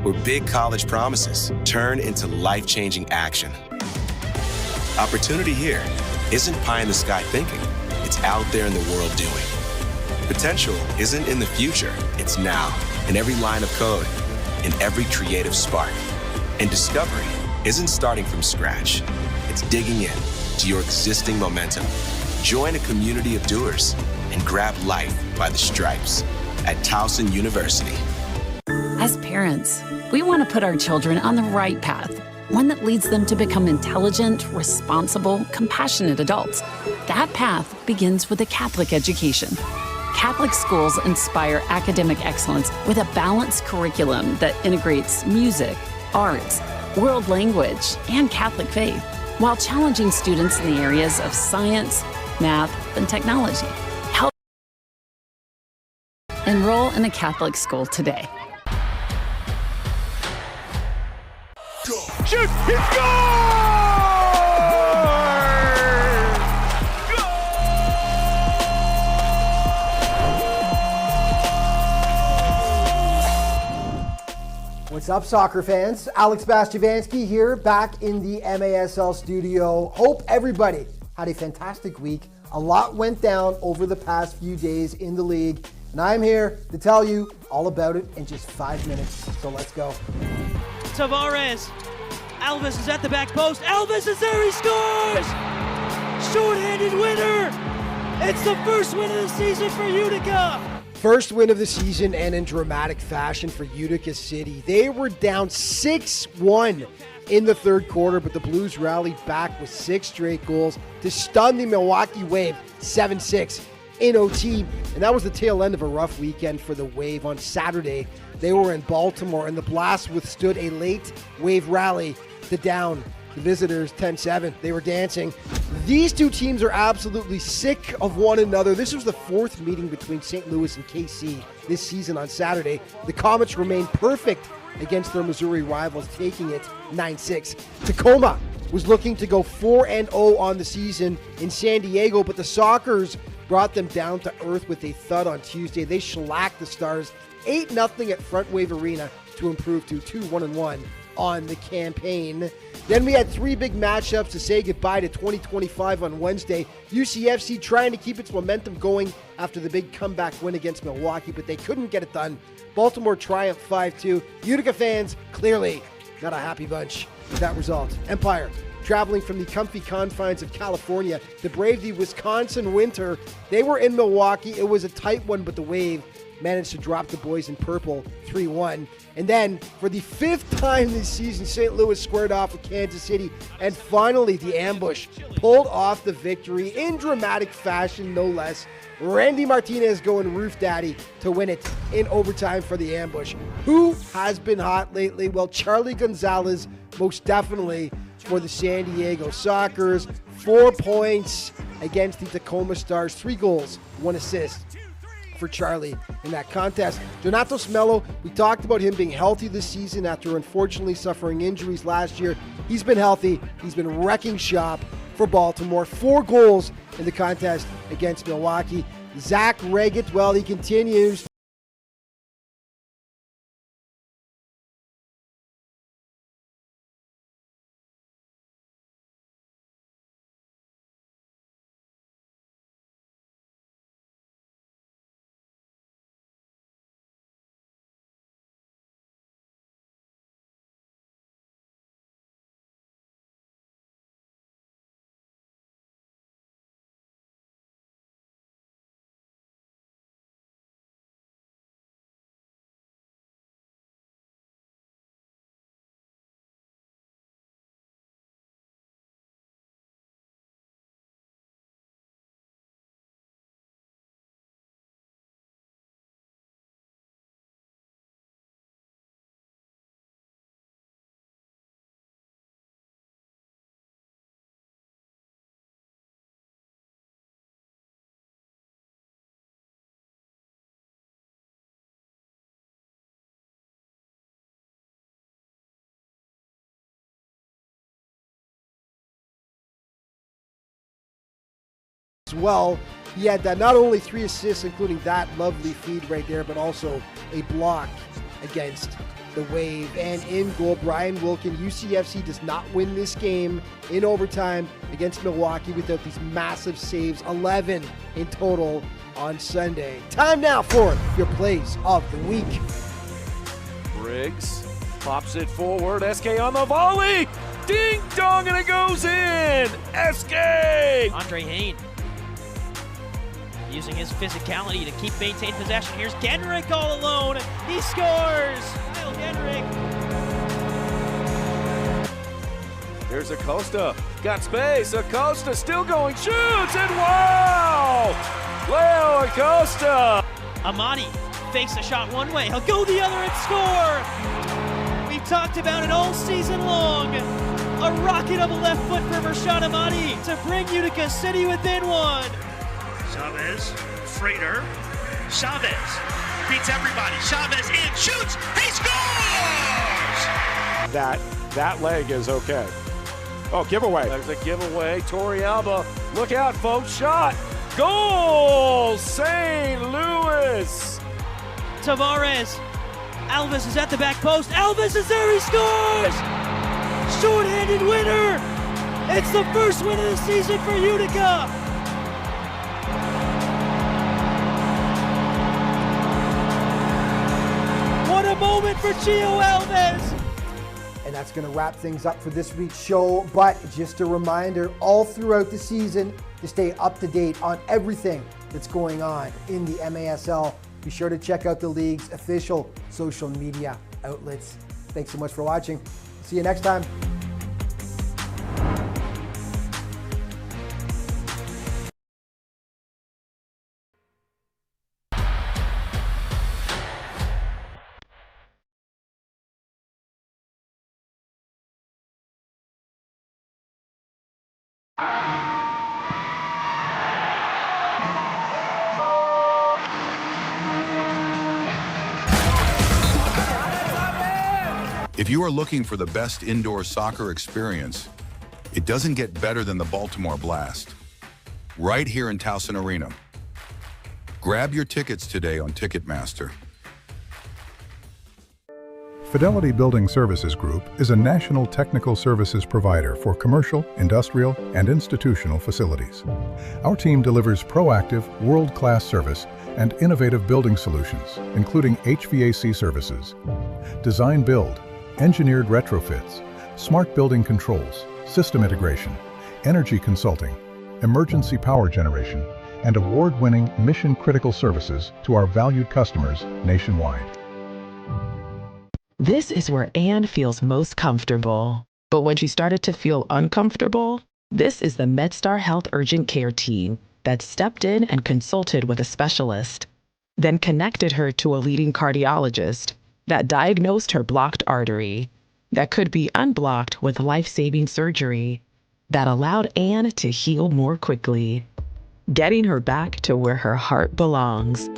where big college promises turn into life-changing action. Opportunity here isn't pie-in-the-sky thinking. It's out there in the world doing. Potential isn't in the future. It's now, in every line of code, in every creative spark. And discovery isn't starting from scratch. It's digging in to your existing momentum. Join a community of doers and grab life by the stripes at Towson University. As parents, we want to put our children on the right path, one that leads them to become intelligent, responsible, compassionate adults. That path begins with a Catholic education. Catholic schools inspire academic excellence with a balanced curriculum that integrates music, arts, world language, and Catholic faith, while challenging students in the areas of science, math, and technology. Help enroll in a Catholic school today. Shoot! He scores! What's up, soccer fans? Alex Bastiavansky here, back in the MASL studio. Hope everybody had a fantastic week. A lot went down over the past few days in the league, and I'm here to tell you all about it in just 5 minutes. So let's go. Tavares. Alves is at the back post. Alves is there. He scores! Short-handed winner. It's the first win of the season for Utica. First win of the season, and in dramatic fashion for Utica City. They were down 6-1 in the third quarter, but the Blues rallied back with 6 straight goals to stun the Milwaukee Wave 7-6 in OT. And that was the tail end of a rough weekend for the Wave. On Saturday, they were in Baltimore, and the Blast withstood a late Wave rally to down the visitors 10-7. They were dancing. These two teams are absolutely sick of one another. This was the 4th meeting between St. Louis and KC this season on Saturday. The Comets remained perfect against their Missouri rivals, taking it 9-6. Tacoma was looking to go 4-0 on the season in San Diego, but the Sockers brought them down to earth with a thud on Tuesday. They shellacked the Stars 8-0 at Front Wave Arena to improve to 2-1-1 on the campaign. Then we had 3 big matchups to say goodbye to 2025 on Wednesday. UCFC trying to keep its momentum going after the big comeback win against Milwaukee, but they couldn't get it done. Baltimore triumphed 5-2. Utica fans, clearly not a happy bunch with that result. Empire, traveling from the comfy confines of California to brave the Wisconsin winter. They were in Milwaukee. It was a tight one, but the Wave managed to drop the boys in purple 3-1. And then, for the 5th time this season, St. Louis squared off with Kansas City. And finally, the Ambush pulled off the victory in dramatic fashion, no less. Randy Martinez going roof daddy to win it in overtime for the Ambush. Who has been hot lately? Well, Charlie Gonzalez, most definitely, for the San Diego Sockers. 4 points against the Tacoma Stars. 3 goals, 1 assist for Charlie in that contest. Donatos Mello, we talked about him being healthy this season after unfortunately suffering injuries last year. He's been healthy. He's been wrecking shop for Baltimore. 4 goals in the contest against Milwaukee. Zach Reggett, well, he continues as well. He had not only 3 assists, including that lovely feed right there, but also a block against the Wave. And in goal, Brian Wilkin. UCFC does not win this game in overtime against Milwaukee without these massive saves, 11 in total on Sunday. Time now for your plays of the week. Briggs pops it forward. SK on the volley. Ding dong, and it goes in. SK. Andre Hayne using his physicality to maintain possession. Here's Genrick all alone. He scores. Kyle Genrick. Here's Acosta. Got space. Acosta still going. Shoots, and wow! Leo Acosta. Amani fakes a shot one way. He'll go the other and score. We've talked about it all season long. A rocket of a left foot for Rashad Amani to bring Utica City within one. Chavez, Frater, Chavez beats everybody. Chavez in, shoots, he scores! That leg is okay. Oh, giveaway. There's a giveaway. Torrealba, look out, folks. Shot. Goal! St. Louis. Tavares. Alves is at the back post. Alves is there, he scores! Short-handed winner! It's the first win of the season for Utica! What a moment for Gio Alves! And that's going to wrap things up for this week's show. But just a reminder, all throughout the season, to stay up to date on everything that's going on in the MASL, be sure to check out the league's official social media outlets. Thanks so much for watching. See you next time. If you are looking for the best indoor soccer experience, it doesn't get better than the Baltimore Blast. Right here in Towson Arena. Grab your tickets today on Ticketmaster. Fidelity Building Services Group is a national technical services provider for commercial, industrial, and institutional facilities. Our team delivers proactive, world-class service and innovative building solutions, including HVAC services, design build, engineered retrofits, smart building controls, system integration, energy consulting, emergency power generation, and award-winning mission-critical services to our valued customers nationwide. This is where Anne feels most comfortable. But when she started to feel uncomfortable, this is the MedStar Health Urgent Care team that stepped in and consulted with a specialist, then connected her to a leading cardiologist that diagnosed her blocked artery that could be unblocked with life-saving surgery that allowed Anne to heal more quickly, getting her back to where her heart belongs.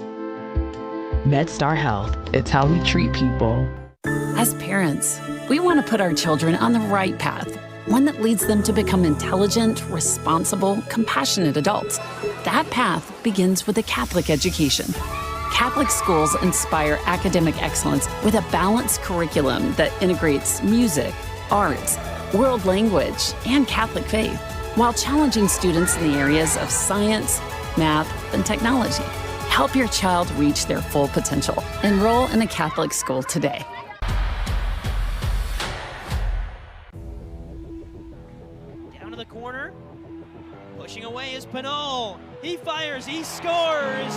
MedStar Health, it's how we treat people. As parents, we want to put our children on the right path, one that leads them to become intelligent, responsible, compassionate adults. That path begins with a Catholic education. Catholic schools inspire academic excellence with a balanced curriculum that integrates music, arts, world language, and Catholic faith, while challenging students in the areas of science, math, and technology. Help your child reach their full potential. Enroll in a Catholic school today. Down to the corner. Pushing away is Pinot. He fires, he scores!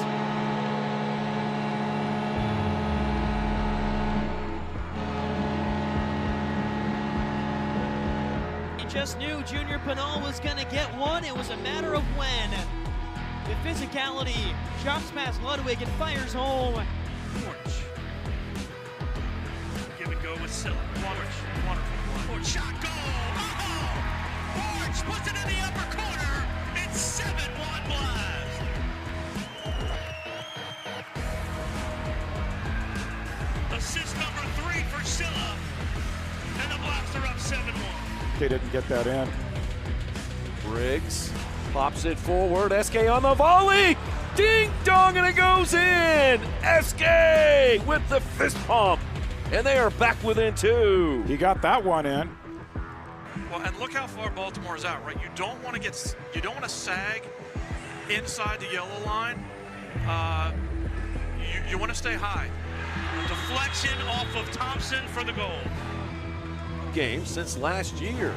Just knew Junior Pinal was going to get one. It was a matter of when. The physicality chops past Ludwig and fires home. Orange. Give and go with Silla. Orange. Shot goal. Oh! Orange puts it in the upper corner. It's 7-1 Blast. Assist number 3 for Silla. And the Blast are up 7-1. They didn't get that in. Briggs pops it forward. SK on the volley. Ding dong, and it goes in. SK with the fist pump. and they are back within 2. He got that one in. Well, and look how far Baltimore is out, right? You don't want to sag inside the yellow line. You want to stay high. Deflection off of Thompson for the goal. Game since last year.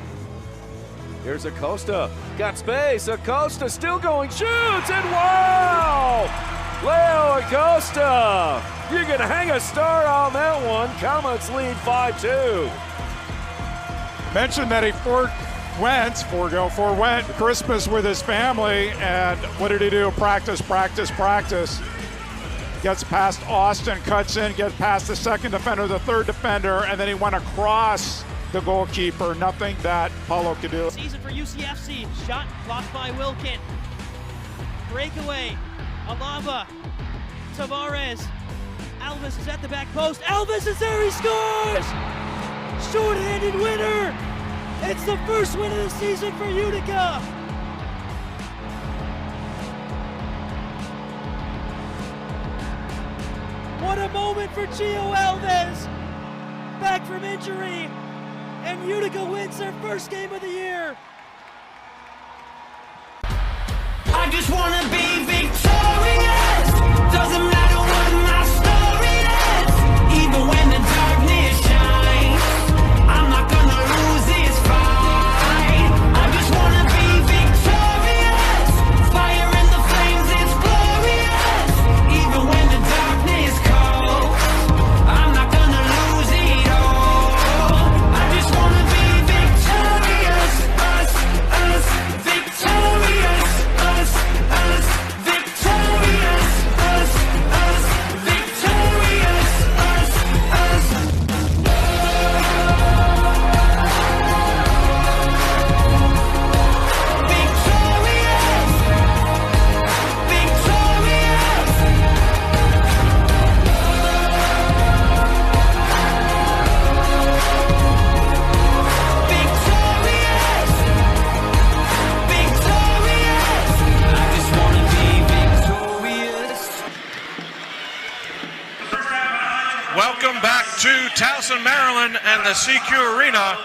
Here's Acosta. Got space. Acosta still going. Shoots, and wow! Leo Acosta. You're going to hang a star on that one. Comets lead 5-2. Mentioned that he forewent Christmas with his family, and what did he do? Practice. Gets past Austin, cuts in, gets past the second defender, the third defender, and then he went across the goalkeeper. Nothing that Paulo could do. Season for UCFC. Shot blocked by Wilkin. Breakaway. Alaba. Tavares. Alves is at the back post. Alves is there. He scores! Short-handed winner. It's the first win of the season for Utica. What a moment for Gio Alves. Back from injury. And Utica wins their first game of the year. I just want to be victorious. Doesn't matter what my story is. Even when the darkness shines, I'm not gonna lose this fight. I just want to be victorious. Fire in the flames, it's glorious. Even when the darkness comes, I'm not gonna lose it all. I just want to be victorious. Us, victorious. Us, victorious. Us, victorious. Us, Welcome back to Towson, Maryland and the CQ Arena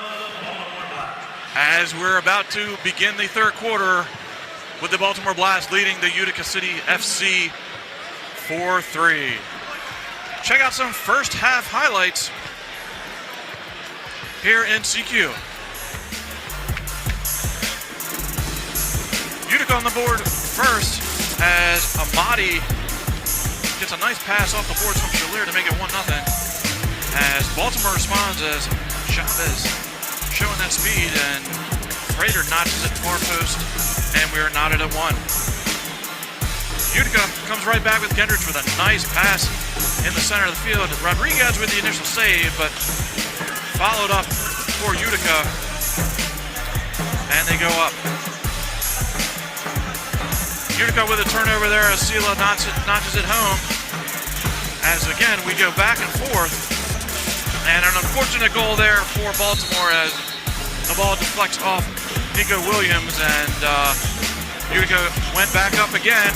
as we're about to begin the third quarter with the Baltimore Blast leading the Utica City FC 4-3. Check out some first half highlights here in CQ. Utica on the board first as Amati gets a nice pass off the boards from Shalir to make it 1-0. As Baltimore responds as Chavez showing that speed and Frater notches it far post, and we are knotted at 1. Utica comes right back with Gendrich with a nice pass in the center of the field. Rodriguez with the initial save, but followed up for Utica, and they go up. Utica with a turnover there as Sila notches it home. As again, we go back and forth. And an unfortunate goal there for Baltimore as the ball deflects off Nico Williams, and Utica went back up again.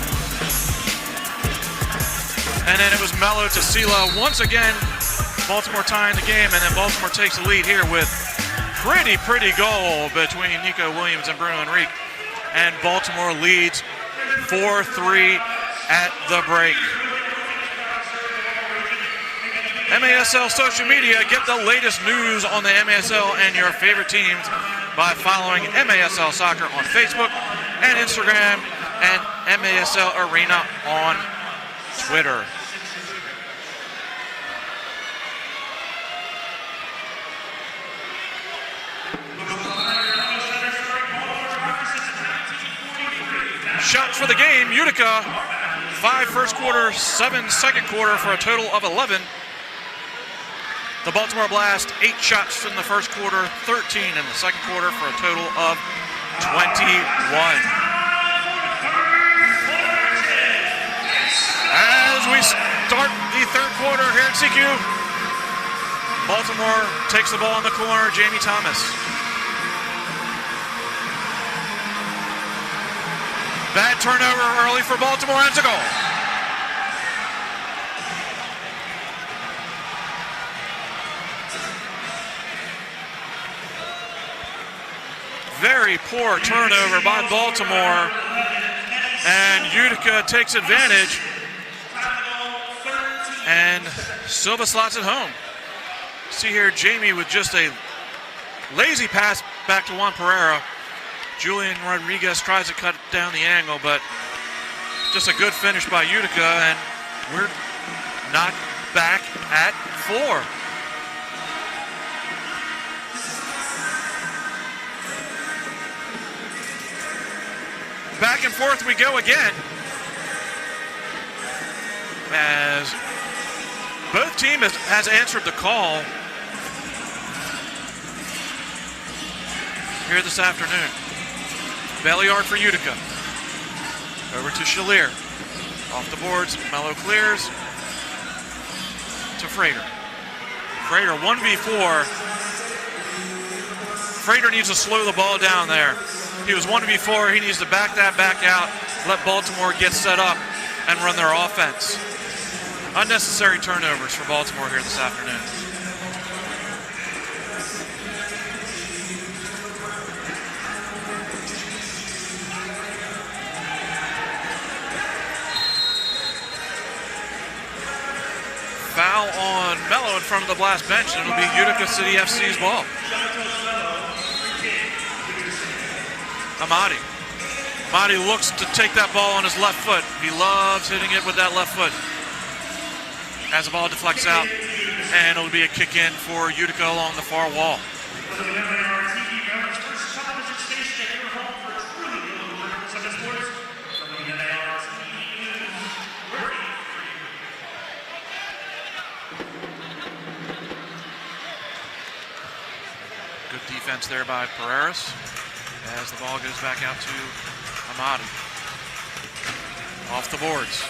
And then it was Mello to Sila once again. Baltimore tying the game, and then Baltimore takes the lead here with pretty goal between Nico Williams and Bruno Enrique. And Baltimore leads 4-3 at the break. MASL social media, get the latest news on the MASL and your favorite teams by following MASL Soccer on Facebook and Instagram and MASL Arena on Twitter. Shots for the game, Utica, 5 first quarter, 7 second quarter for a total of 11. The Baltimore Blast, 8 shots in the first quarter, 13 in the second quarter for a total of 21. As we start the third quarter here at CQ, Baltimore takes the ball in the corner, Jamie Thomas. Bad turnover early for Baltimore, and it's a goal. very poor turnover by Baltimore, and Utica takes advantage, and Silva slots it home. See here, Jamie with just a lazy pass back to Juan Pereira. Julian Rodriguez tries to cut down the angle, but just a good finish by Utica, and we're not back at 4. Back and forth we go again, as both teams has answered the call here this afternoon. Belly yard for Utica. Over to Schalier. Off the boards, Mello clears to Frater. Frater 1v4. Frater needs to slow the ball down there. He was 1v4, he needs to back that back out, let Baltimore get set up and run their offense. Unnecessary turnovers for Baltimore here this afternoon. Foul on Mello in front of the Blast bench, and it'll be Utica City FC's ball. Amadi looks to take that ball on his left foot. He loves hitting it with that left foot. As the ball deflects out, and it'll be a kick in for Utica along the far wall. Good defense there by Pereiras as the ball goes back out to Amadi. Off the boards.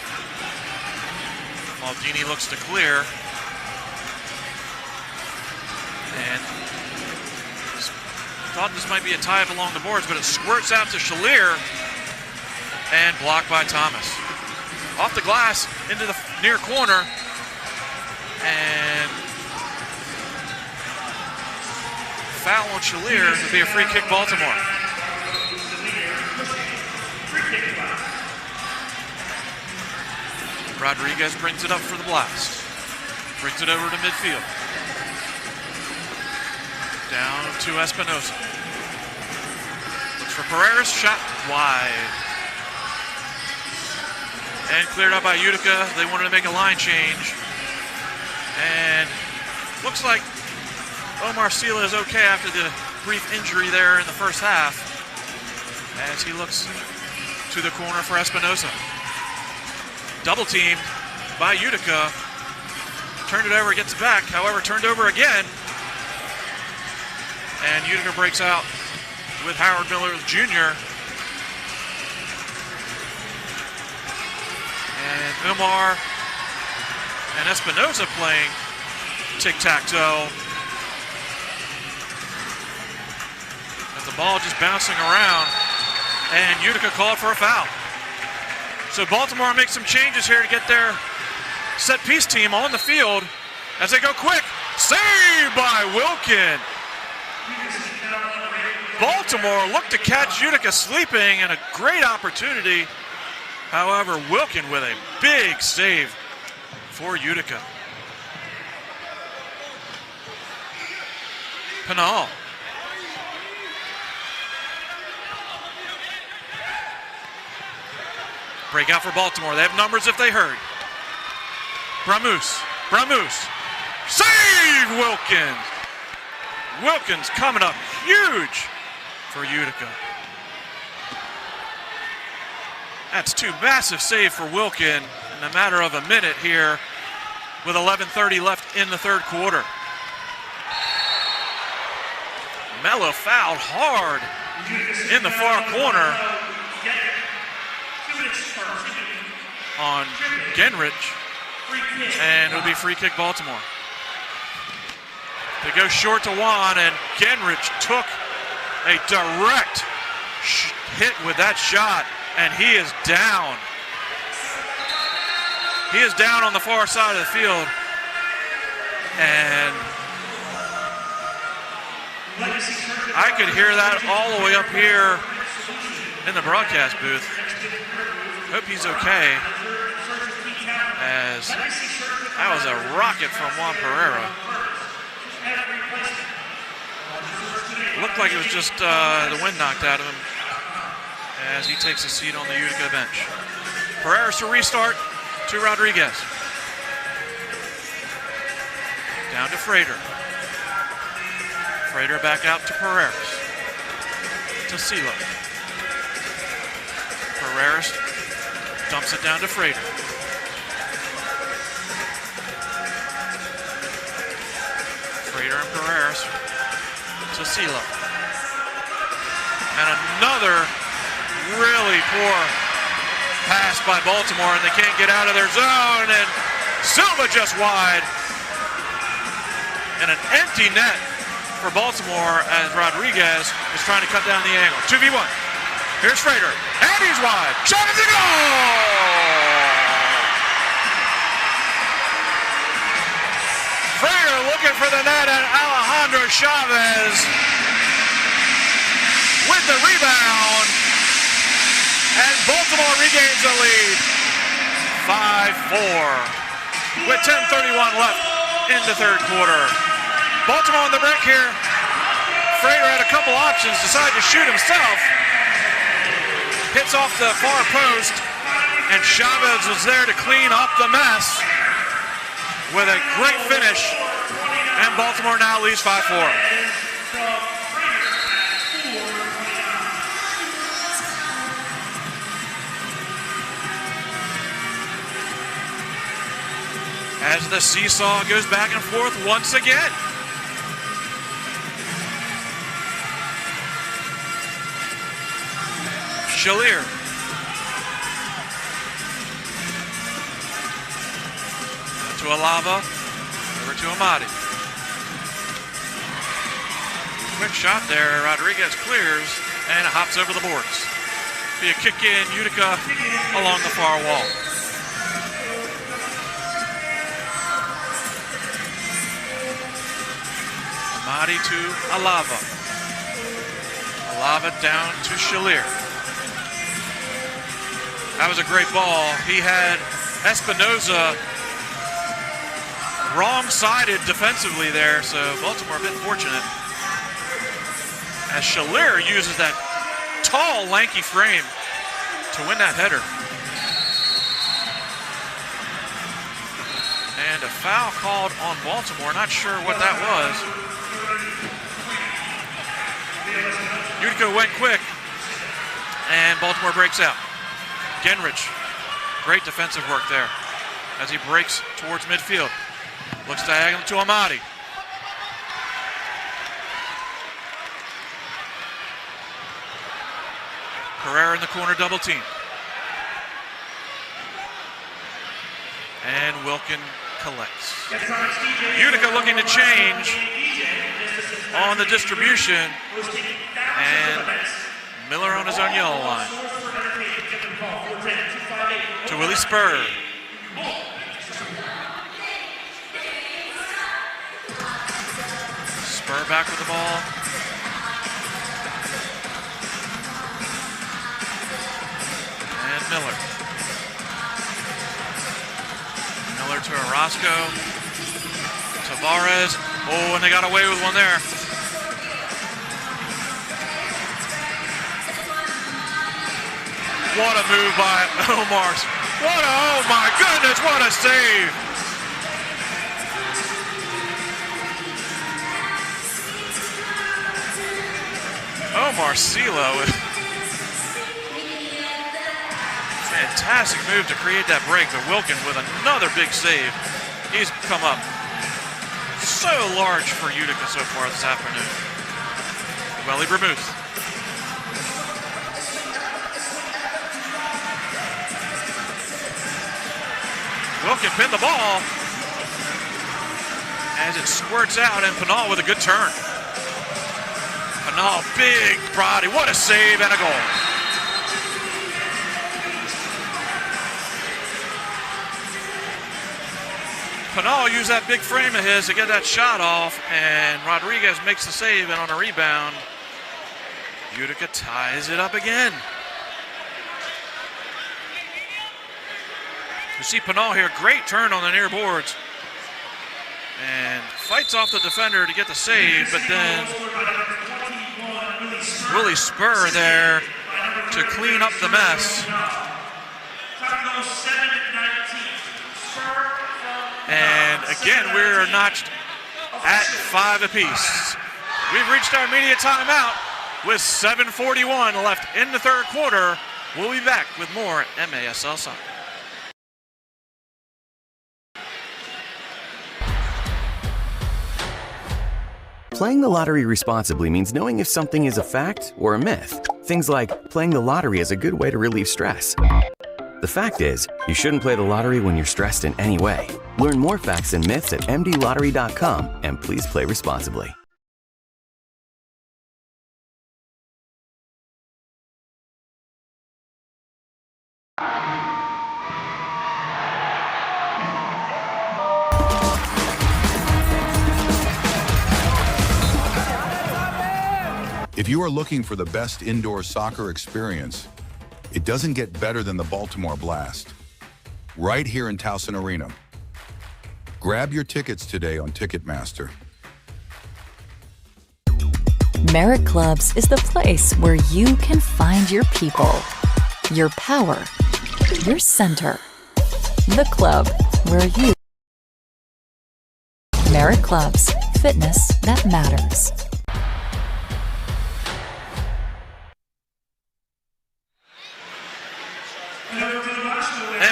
Maldini looks to clear. And thought this might be a tie up along the boards, but it squirts out to Schalier and blocked by Thomas. Off the glass into the near corner, and foul on Schalier. It'll be a free kick, Baltimore. Rodriguez brings it up for the Blast. Brings it over to midfield. Down to Espinosa. Looks for Pereiras, shot wide. And cleared out by Utica. They wanted to make a line change. And looks like Omar Sila is okay after the brief injury there in the first half, as he looks to the corner for Espinosa. Double teamed by Utica. Turned it over, gets it back. However, turned over again. And Utica breaks out with Howard Miller Jr. And Omar and Espinosa playing tic-tac-toe. As the ball just bouncing around. And Utica called for a foul. So Baltimore makes some changes here to get their set-piece team on the field as they go quick. Saved by Wilkin. Baltimore looked to catch Utica sleeping, and a great opportunity. However, Wilkin with a big save for Utica. Penal. Breakout for Baltimore. They have numbers if they hurry. Bramus. Save Wilkins. Wilkins coming up huge for Utica. That's two massive saves for Wilkin in a matter of a minute here with 11:30 left in the third quarter. Mello fouled hard in the far corner on Genrich, and it'll be free kick Baltimore. They go short to Juan, and Genrich took a direct hit with that shot, and he is down. He is down on the far side of the field, and I could hear that all the way up here in the broadcast booth. Hope he's okay, as that was a rocket from Juan Pereira. Looked like it was just the wind knocked out of him as he takes a seat on the Utica bench. Pereira's to restart to Rodriguez. Down to Frater. Frater back out to Pereiras. To Silo. Pereiras dumps it down to Frater. Frater and Pereiras to Silo. And another really poor pass by Baltimore, and they can't get out of their zone, and Silva just wide. And an empty net for Baltimore as Rodriguez is trying to cut down the angle. 2v1. Here's Frater, and he's wide. Shot is a goal! Frater looking for the net, and Alejandro Chavez with the rebound. And Baltimore regains the lead. 5-4 with 10:31 left in the third quarter. Baltimore on the break here. Frater had a couple options, decided to shoot himself. Hits off the far post, and Chavez was there to clean up the mess with a great finish. And Baltimore now leads 5-4. As the seesaw goes back and forth once again. Shalier. To Alava. Over to Amadi. Quick shot there. Rodriguez clears and hops over the boards. Be a kick in Utica along the far wall. Amadi to Alava. Alava down to Shalier. That was a great ball. He had Espinoza wrong-sided defensively there, so Baltimore a bit fortunate. As Shalier uses that tall, lanky frame to win that header. And a foul called on Baltimore. Not sure what that was. Utica went quick, and Baltimore breaks out. Genrich, great defensive work there as he breaks towards midfield. Looks diagonal to Amadi. Pereira in the corner, double team. And Wilkin collects. Utica looking to change on the distribution. And Miller on his own yellow line. To Willie Spur. Spur back with the ball. And Miller. Miller to Orozco. Tavares. Oh, and they got away with one there. What a move by Omar. Oh my goodness, what a save. Omar Silo. Fantastic move to create that break, but Wilkin with another big save. He's come up so large for Utica so far this afternoon. Welly Vermouth. Wilkin pinned the ball as it squirts out, and Pinal with a good turn. Pinal, big body, what a save and a goal. Pinal used that big frame of his to get that shot off, and Rodriguez makes the save, and on a rebound, Utica ties it up again. You see Pinal here, great turn on the near boards, and fights off the defender to get the save, but then Willie Spur there to clean up the mess. And again, we're notched at 5 apiece. We've reached our immediate timeout with 7:41 left in the third quarter. We'll be back with more MASL Soccer. Playing the lottery responsibly means knowing if something is a fact or a myth. Things like playing the lottery is a good way to relieve stress. The fact is, you shouldn't play the lottery when you're stressed in any way. Learn more facts and myths at mdlottery.com, and please play responsibly. If you are looking for the best indoor soccer experience, it doesn't get better than the Baltimore Blast. Right here in Towson Arena. Grab your tickets today on Ticketmaster. Merrick Clubs is the place where you can find your people, your power, your center. The club where you... Merrick Clubs, fitness that matters.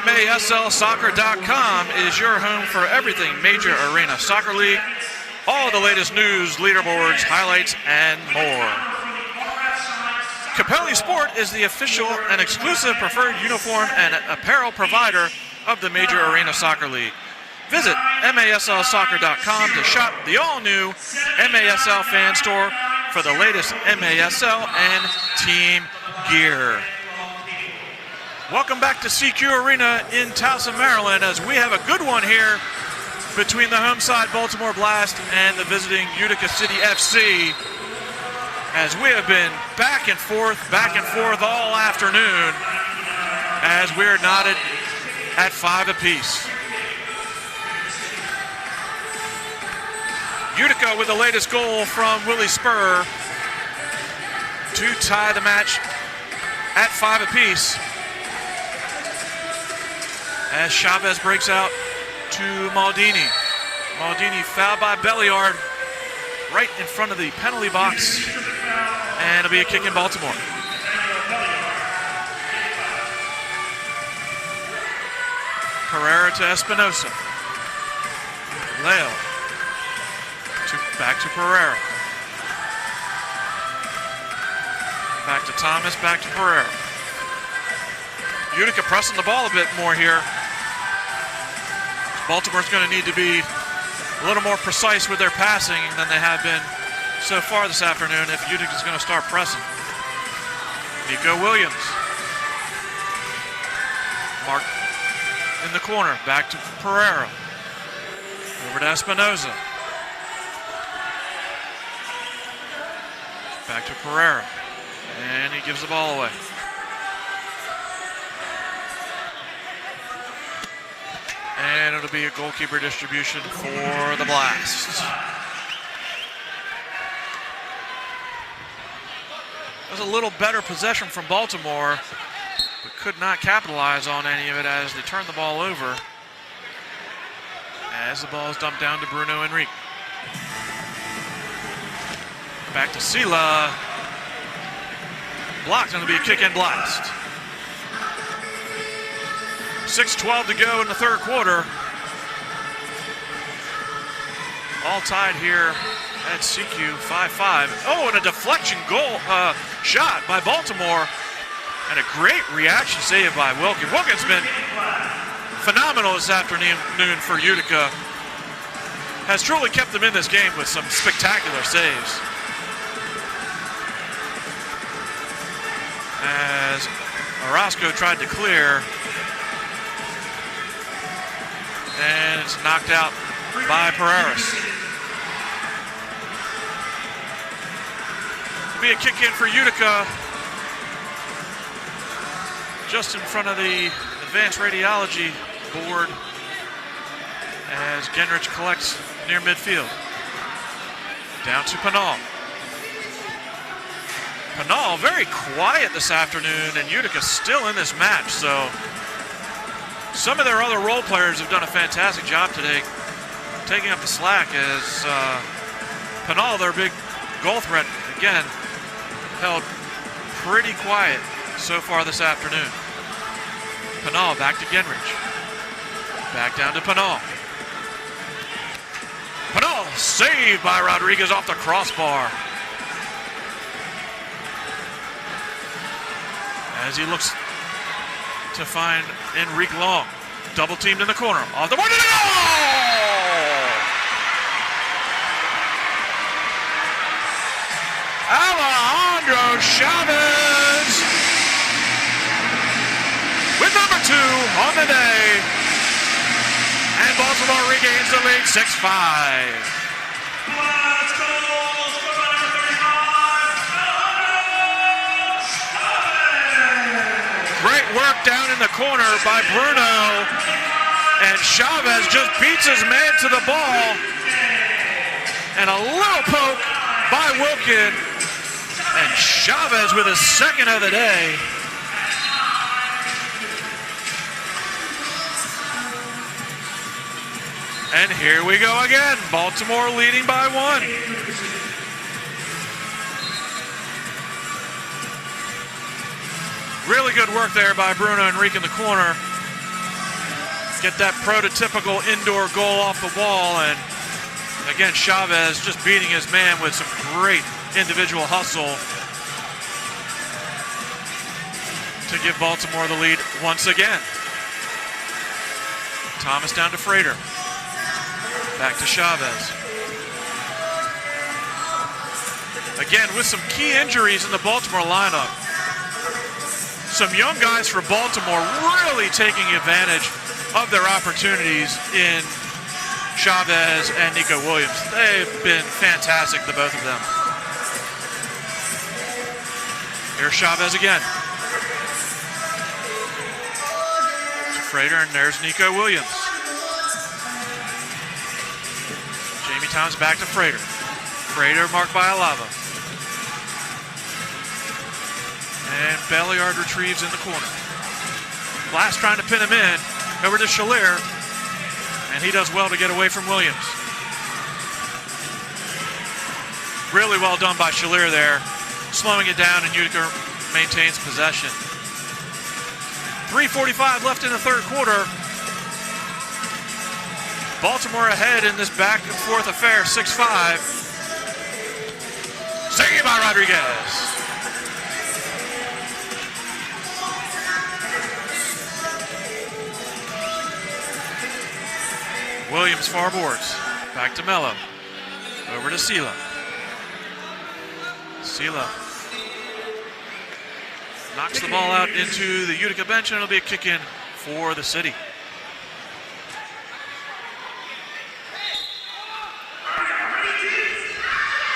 MASLsoccer.com is your home for everything Major Arena Soccer League, all the latest news, leaderboards, highlights, and more. Capelli Sport is the official and exclusive preferred uniform and apparel provider of the Major Arena Soccer League. Visit MASLsoccer.com to shop the all-new MASL fan store for the latest MASL and team gear. Welcome back to CQ Arena in Towson, Maryland, as we have a good one here between the home side Baltimore Blast and the visiting Utica City FC, as we have been back and forth all afternoon, as we're knotted at 5 apiece. Utica with the latest goal from Willie Spur to tie the match at 5 apiece, as Chavez breaks out to Maldini. Maldini fouled by Belliard right in front of the penalty box, and it'll be a kick in Baltimore. Pereira to Espinosa. Leo back to Pereira. Back to Thomas, back to Pereira. Utica pressing the ball a bit more here. Baltimore's going to need to be a little more precise with their passing than they have been so far this afternoon if Utica's going to start pressing. Nico Williams. Mark in the corner, back to Pereira. Over to Espinosa. Back to Pereira. And he gives the ball away. And it'll be a goalkeeper distribution for the Blast. That was a little better possession from Baltimore, but could not capitalize on any of it as they turned the ball over. As the ball is dumped down to Bruno Enrique. Back to Sila. Blocked, and it'll be a kick and Blast. 6:12 to go in the third quarter. All tied here at CQ 5-5. Oh, and a deflection goal shot by Baltimore, and a great reaction save by Wilkins. Wilkins been phenomenal this afternoon for Utica. Has truly kept them in this game with some spectacular saves. As Orozco tried to clear, And it's knocked out by Pereiras. It'll be a kick in for Utica. Just in front of the advanced radiology board as Genrich collects near midfield. Down to Pinal. Pinal very quiet this afternoon, and Utica still in this match, so some of their other role players have done a fantastic job today taking up the slack as Pinal, their big goal threat, again, held pretty quiet so far this afternoon. Pinal back to Genrich. Back down to Pinal. Pinal saved by Rodriguez off the crossbar. As he looks to find Enrique Long. Double teamed in the corner. Off the board to the goal! Alejandro Chavez with number 2 on the day. And Baltimore regains the lead 6-5. Great work down in the corner by Bruno. And Chavez just beats his man to the ball. And a little poke by Wilkin. And Chavez with his second of the day. And here we go again. Baltimore leading by 1. Really good work there by Bruno Enrique in the corner. Get that prototypical indoor goal off the wall. And again, Chavez just beating his man with some great individual hustle to give Baltimore the lead once again. Thomas down to Frater. Back to Chavez. Again, with some key injuries in the Baltimore lineup. Some young guys for Baltimore really taking advantage of their opportunities in Chavez and Nico Williams. They've been fantastic, the both of them. Here's Chavez again. To Frater, and there's Nico Williams. Jamie Thomas back to Frater. Frater marked by Alava. And Belliard retrieves in the corner. Blast trying to pin him in. Over to Shalier. And he does well to get away from Williams. Really well done by Shalier there. Slowing it down, and Utica maintains possession. 3:45 left in the third quarter. Baltimore ahead in this back and forth affair, 6-5. Saved by Rodriguez. Williams far boards. Back to Mello. Over to Sela. Sela knocks the ball out into the Utica bench, and it'll be a kick in for the City.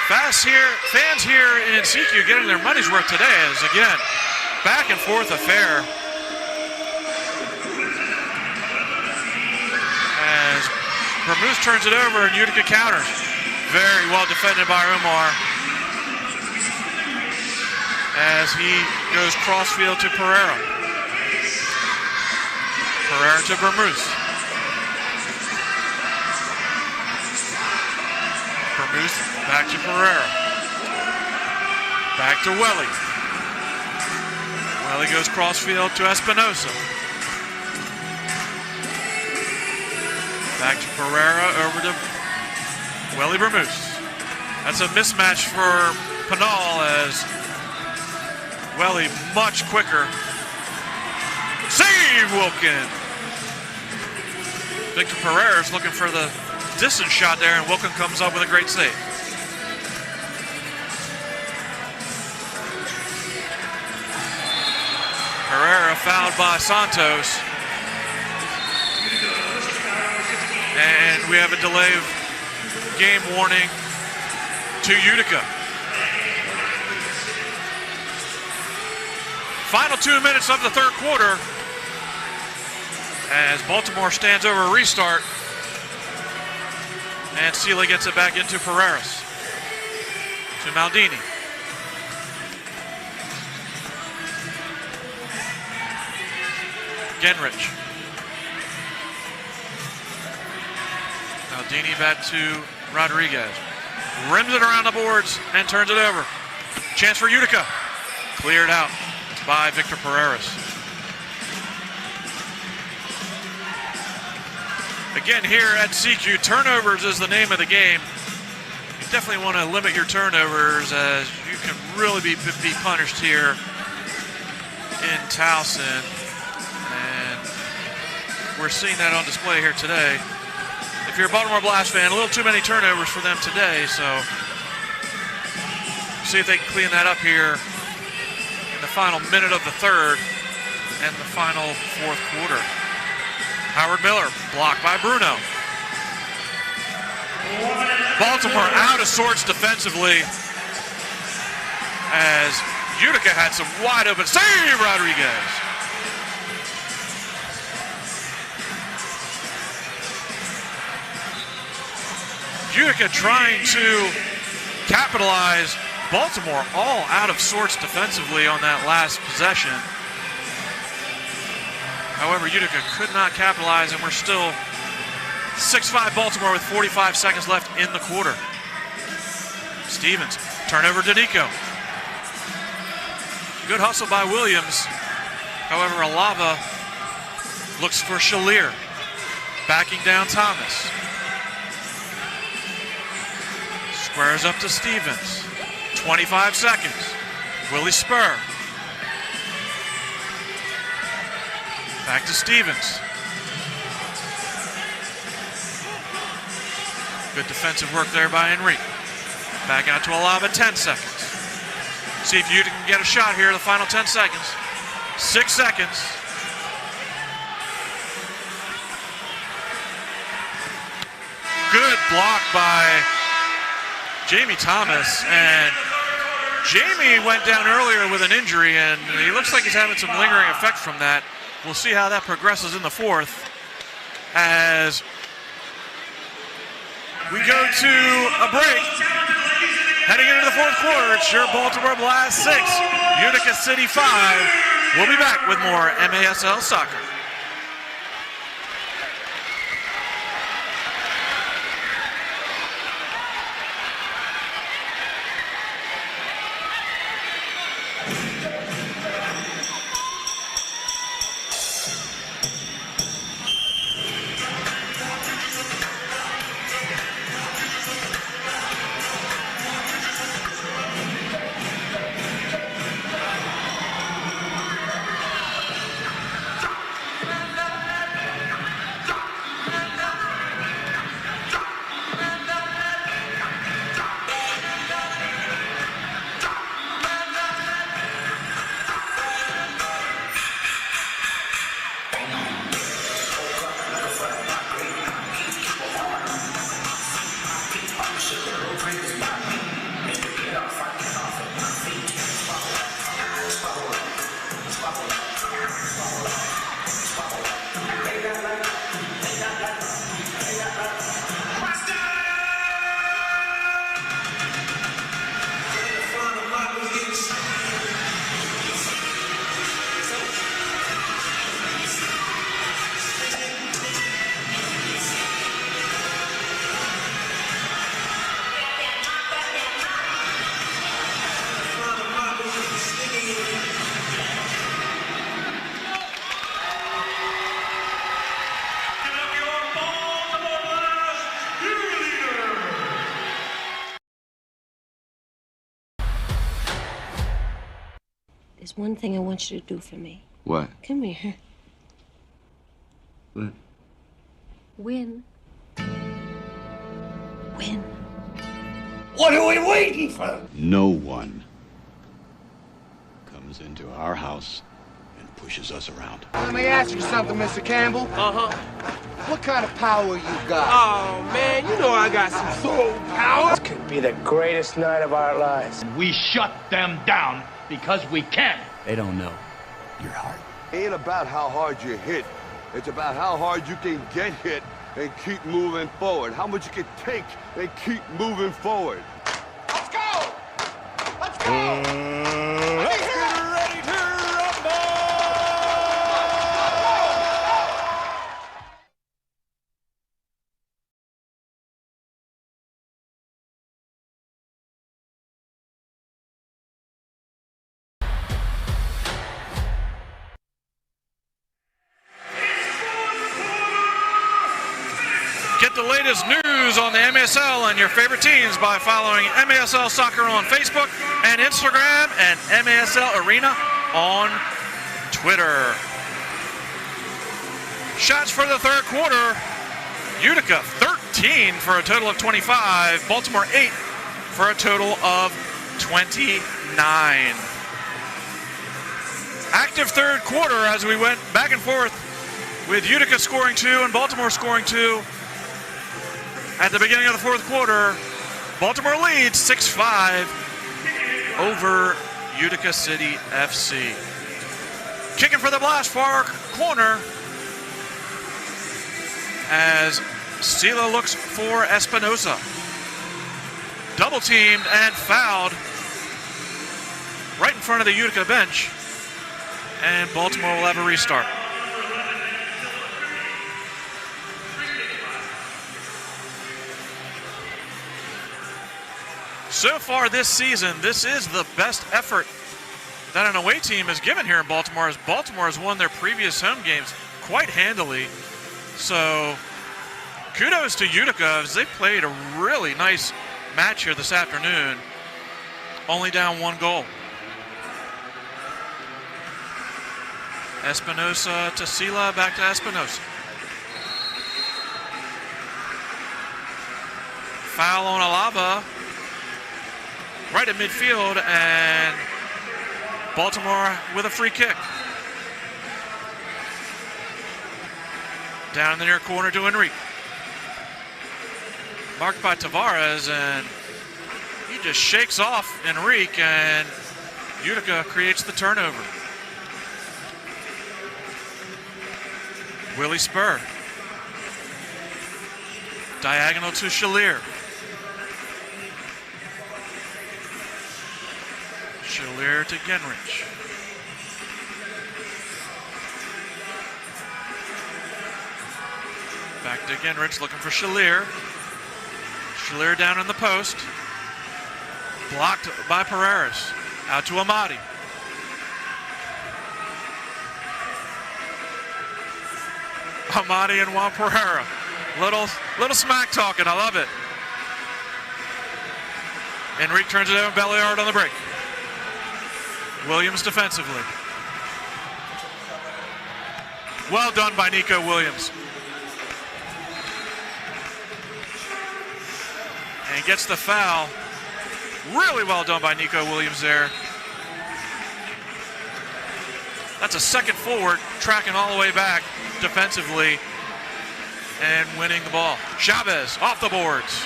Fans here in CQ getting their money's worth today as, again, back and forth affair. As Vermouth turns it over and Utica counters. Very well defended by Omar. As he goes crossfield to Pereira. Pereira to Vermouth. Vermouth back to Pereira. Back to Welly. Welly goes crossfield to Espinosa. Back to Pereira, over to Welly Vermouth. That's a mismatch for Pinal as Welly much quicker. Save Wilkin. Victor Pereira's looking for the distance shot there, and Wilkin comes up with a great save. Pereira fouled by Santos. And we have a delay of game warning to Utica. Final 2 minutes of the third quarter as Baltimore stands over a restart. And Sealy gets it back into Pereiras. To Maldini. Genrich. Maldini back to Rodriguez. Rims it around the boards and turns it over. Chance for Utica. Cleared out by Victor Pereiras. Again, here at CQ, turnovers is the name of the game. You definitely want to limit your turnovers as you can really be punished here in Towson. And we're seeing that on display here today. If you're a Baltimore Blast fan, a little too many turnovers for them today, so see if they can clean that up here in the final minute of the third and the final fourth quarter. Howard Miller, blocked by Bruno. Baltimore out of sorts defensively as Utica had some wide open save, Rodriguez. Utica trying to capitalize. Baltimore all out of sorts defensively on that last possession. However, Utica could not capitalize, and we're still 6-5 Baltimore with 45 seconds left in the quarter. Stevens, turnover to Nico. Good hustle by Williams. However, Alava looks for Shalier. Backing down Thomas. Squares up to Stevens. 25 seconds. Willie Spur. Back to Stevens. Good defensive work there by Enrique. Back out to Alava, 10 seconds. See if you can get a shot here in the final 10 seconds. 6 seconds. Good block by Jamie Thomas, and Jamie went down earlier with an injury, and he looks like he's having some lingering effect from that. We'll see how that progresses in the fourth as we go to a break. Heading into the fourth quarter, it's your Baltimore Blast 6, Utica City 5. We'll be back with more MASL soccer. There's one thing I want you to do for me. What? Come here. What? Win. Win. What are we waiting for? No one comes into our house and pushes us around. Let me ask you something, Mr. Campbell. What kind of power you got? Oh, man, you know I got some soul power. This could be the greatest night of our lives. We shut them down because we can. They don't know your heart. It ain't about how hard you hit. It's about how hard you can get hit and keep moving forward. How much you can take and keep moving forward. Let's go! Let's go! Let's get ready to rumble! Get the latest news on the MASL and your favorite teams by following MASL Soccer on Facebook and Instagram and MASL Arena on Twitter. Shots for the third quarter. Utica 13 for a total of 25. Baltimore 8 for a total of 29. Active third quarter as we went back and forth with Utica scoring 2 and Baltimore scoring 2. At the beginning of the fourth quarter, Baltimore leads 6-5 over Utica City FC. Kicking for the blast far corner as Sila looks for Espinosa. Double teamed and fouled right in front of the Utica bench, and Baltimore will have a restart. So far this season, this is the best effort that an away team has given here in Baltimore, as Baltimore has won their previous home games quite handily. So kudos to Utica as they played a really nice match here this afternoon, only down 1 goal. Espinosa to Sila, back to Espinosa. Foul on Alava. Right at midfield, and Baltimore with a free kick. Down in the near corner to Enrique. Marked by Tavares, and he just shakes off Enrique, and Utica creates the turnover. Willie Spur. Diagonal to Shalier. Shalier to Genrich. Back to Genrich, looking for Shalier. Shalier down in the post. Blocked by Pereira. Out to Amadi. Amadi and Juan Pereira. Little smack talking, I love it. Enrique turns it over, Belliard on the break. Williams defensively. Well done by Nico Williams. And gets the foul. Really well done by Nico Williams there. That's a second forward, tracking all the way back defensively and winning the ball. Chavez off the boards.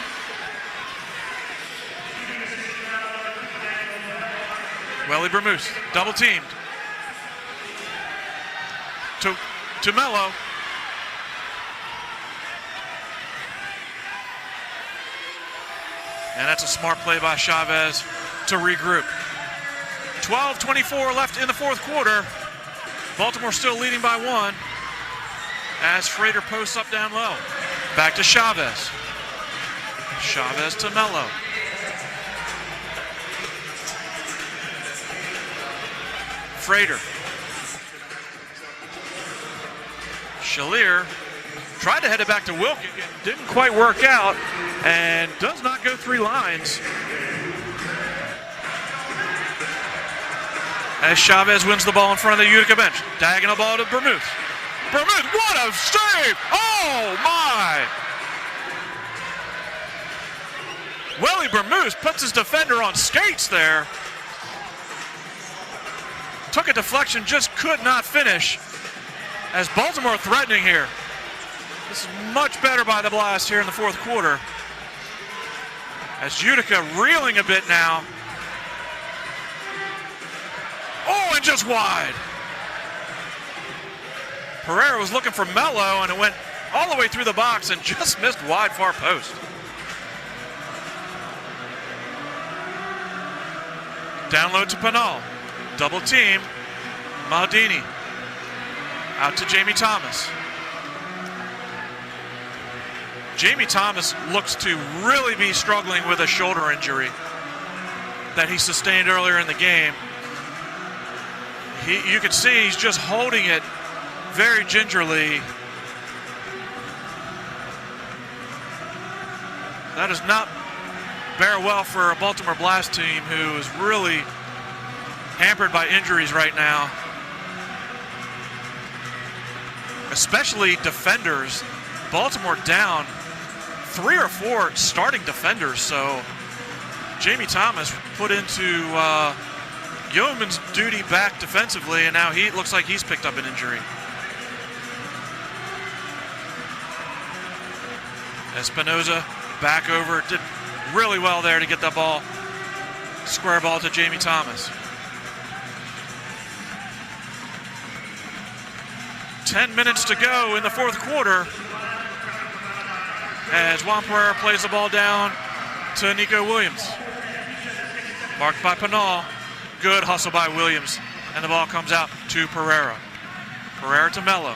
Welly Bermuse, double teamed. To Mello. And that's a smart play by Chavez to regroup. 12:24 left in the fourth quarter. Baltimore still leading by 1 as Schrader posts up down low. Back to Chavez. Chavez to Mello. Schrader. Shalier tried to head it back to Wilk. It didn't quite work out and does not go 3 lines. As Chavez wins the ball in front of the Utica bench. Diagonal ball to Bermuth. Bermuth, what a save! Oh my! Welly Bermuth puts his defender on skates there. took a deflection, just could not finish. As Baltimore threatening here. This is much better by the Blast here in the fourth quarter. As Utica reeling a bit now. Oh, and just wide. Pereira was looking for Mello, and it went all the way through the box and just missed wide far post. Download to Pinal. Double team. Maldini. Out to Jamie Thomas. Jamie Thomas looks to really be struggling with a shoulder injury that he sustained earlier in the game. You can see he's just holding it very gingerly. That does not bear well for a Baltimore Blast team who is really hampered by injuries right now. Especially defenders. Baltimore down 3 or 4 starting defenders, so Jamie Thomas put into yeoman's duty back defensively, and now he looks like he's picked up an injury. Espinoza back over, did really well there to get that ball, square ball to Jamie Thomas. 10 minutes to go in the fourth quarter as Juan Pereira plays the ball down to Nico Williams. Marked by Pinal. Good hustle by Williams. And the ball comes out to Pereira. Pereira to Mello.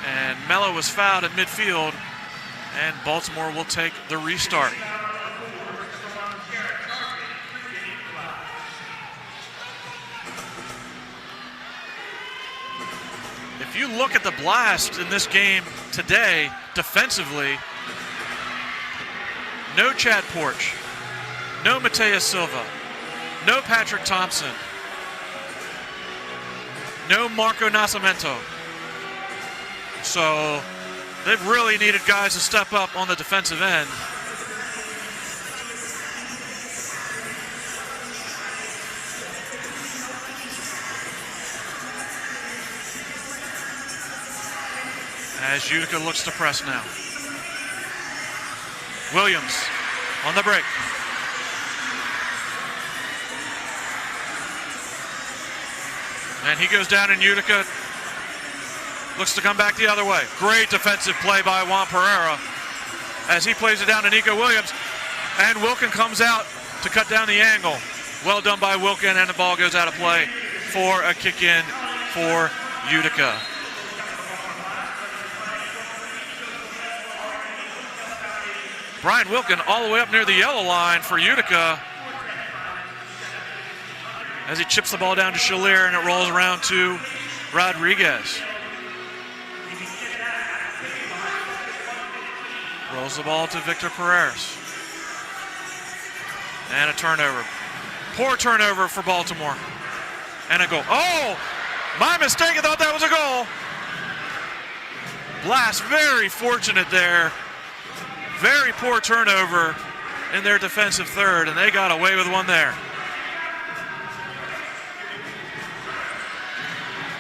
And Mello was fouled at midfield, and Baltimore will take the restart. If you look at the Blast in this game today, defensively, no Chad Porch, no Mateus Silva, no Patrick Thompson, no Marco Nascimento. So they've really needed guys to step up on the defensive end. As Utica looks to press now. Williams on the break. And he goes down, and Utica looks to come back the other way. Great defensive play by Juan Pereira as he plays it down to Nico Williams. And Wilkin comes out to cut down the angle. Well done by Wilkin, and the ball goes out of play for a kick in for Utica. Brian Wilkin all the way up near the yellow line for Utica as he chips the ball down to Shalier, and it rolls around to Rodriguez. Rolls the ball to Victor Perez. And a turnover. Poor turnover for Baltimore. And a goal. Oh! My mistake, I thought that was a goal. Blast very fortunate there. Very poor turnover in their defensive third, and they got away with one there.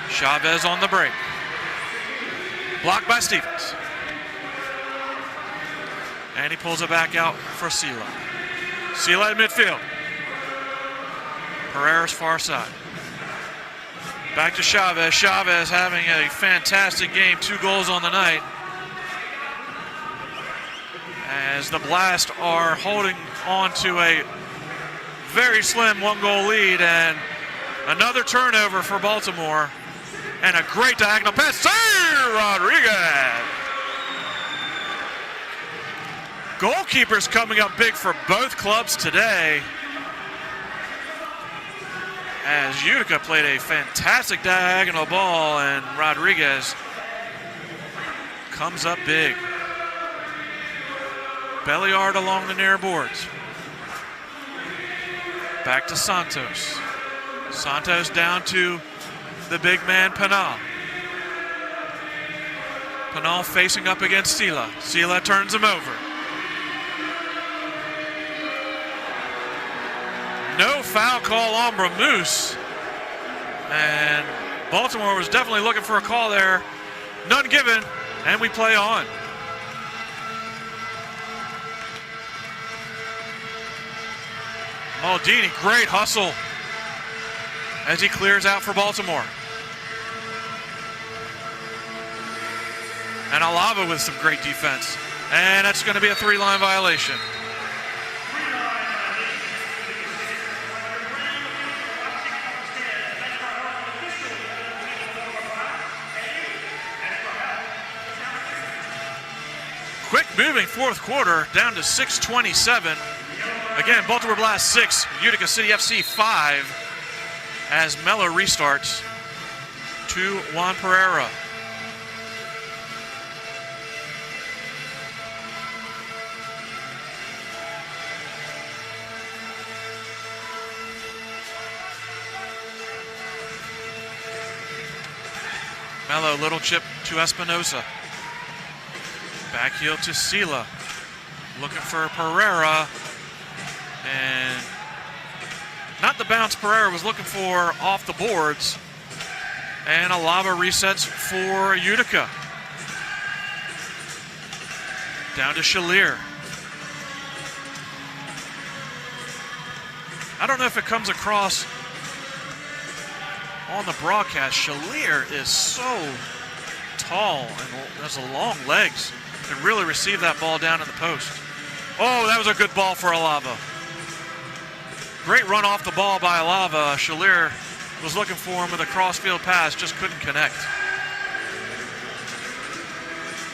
Chavez on the break. Blocked by Stevens. And he pulls it back out for Sila. Sila at midfield. Pereira's far side. Back to Chavez. Chavez having a fantastic game. 2 goals on the night. As the Blast are holding on to a very slim 1-goal lead, and another turnover for Baltimore, and a great diagonal pass. Sir Rodriguez! Goalkeepers coming up big for both clubs today, as Utica played a fantastic diagonal ball, and Rodriguez comes up big. Belliard along the near boards. Back to Santos. Santos down to the big man, Pinal. Pinal facing up against Sila. Sila turns him over. No foul call on Bramoose. And Baltimore was definitely looking for a call there. None given, and we play on. Maldini, great hustle as he clears out for Baltimore. And Alava with some great defense. And that's going to be a 3-line violation. Quick moving fourth quarter, down to 6:27. Again, Baltimore Blast 6, Utica City FC 5, as Mello restarts to Juan Pereira. Mello, little chip to Espinosa. Back heel to Sila. Looking for Pereira. And not the bounce Pereira was looking for off the boards. And Alava resets for Utica. Down to Shalier. I don't know if it comes across on the broadcast. Shalier is so tall and has long legs. Can really receive that ball down in the post. Oh, that was a good ball for Alava. Great run off the ball by Alava. Shalier was looking for him with a crossfield pass, just couldn't connect.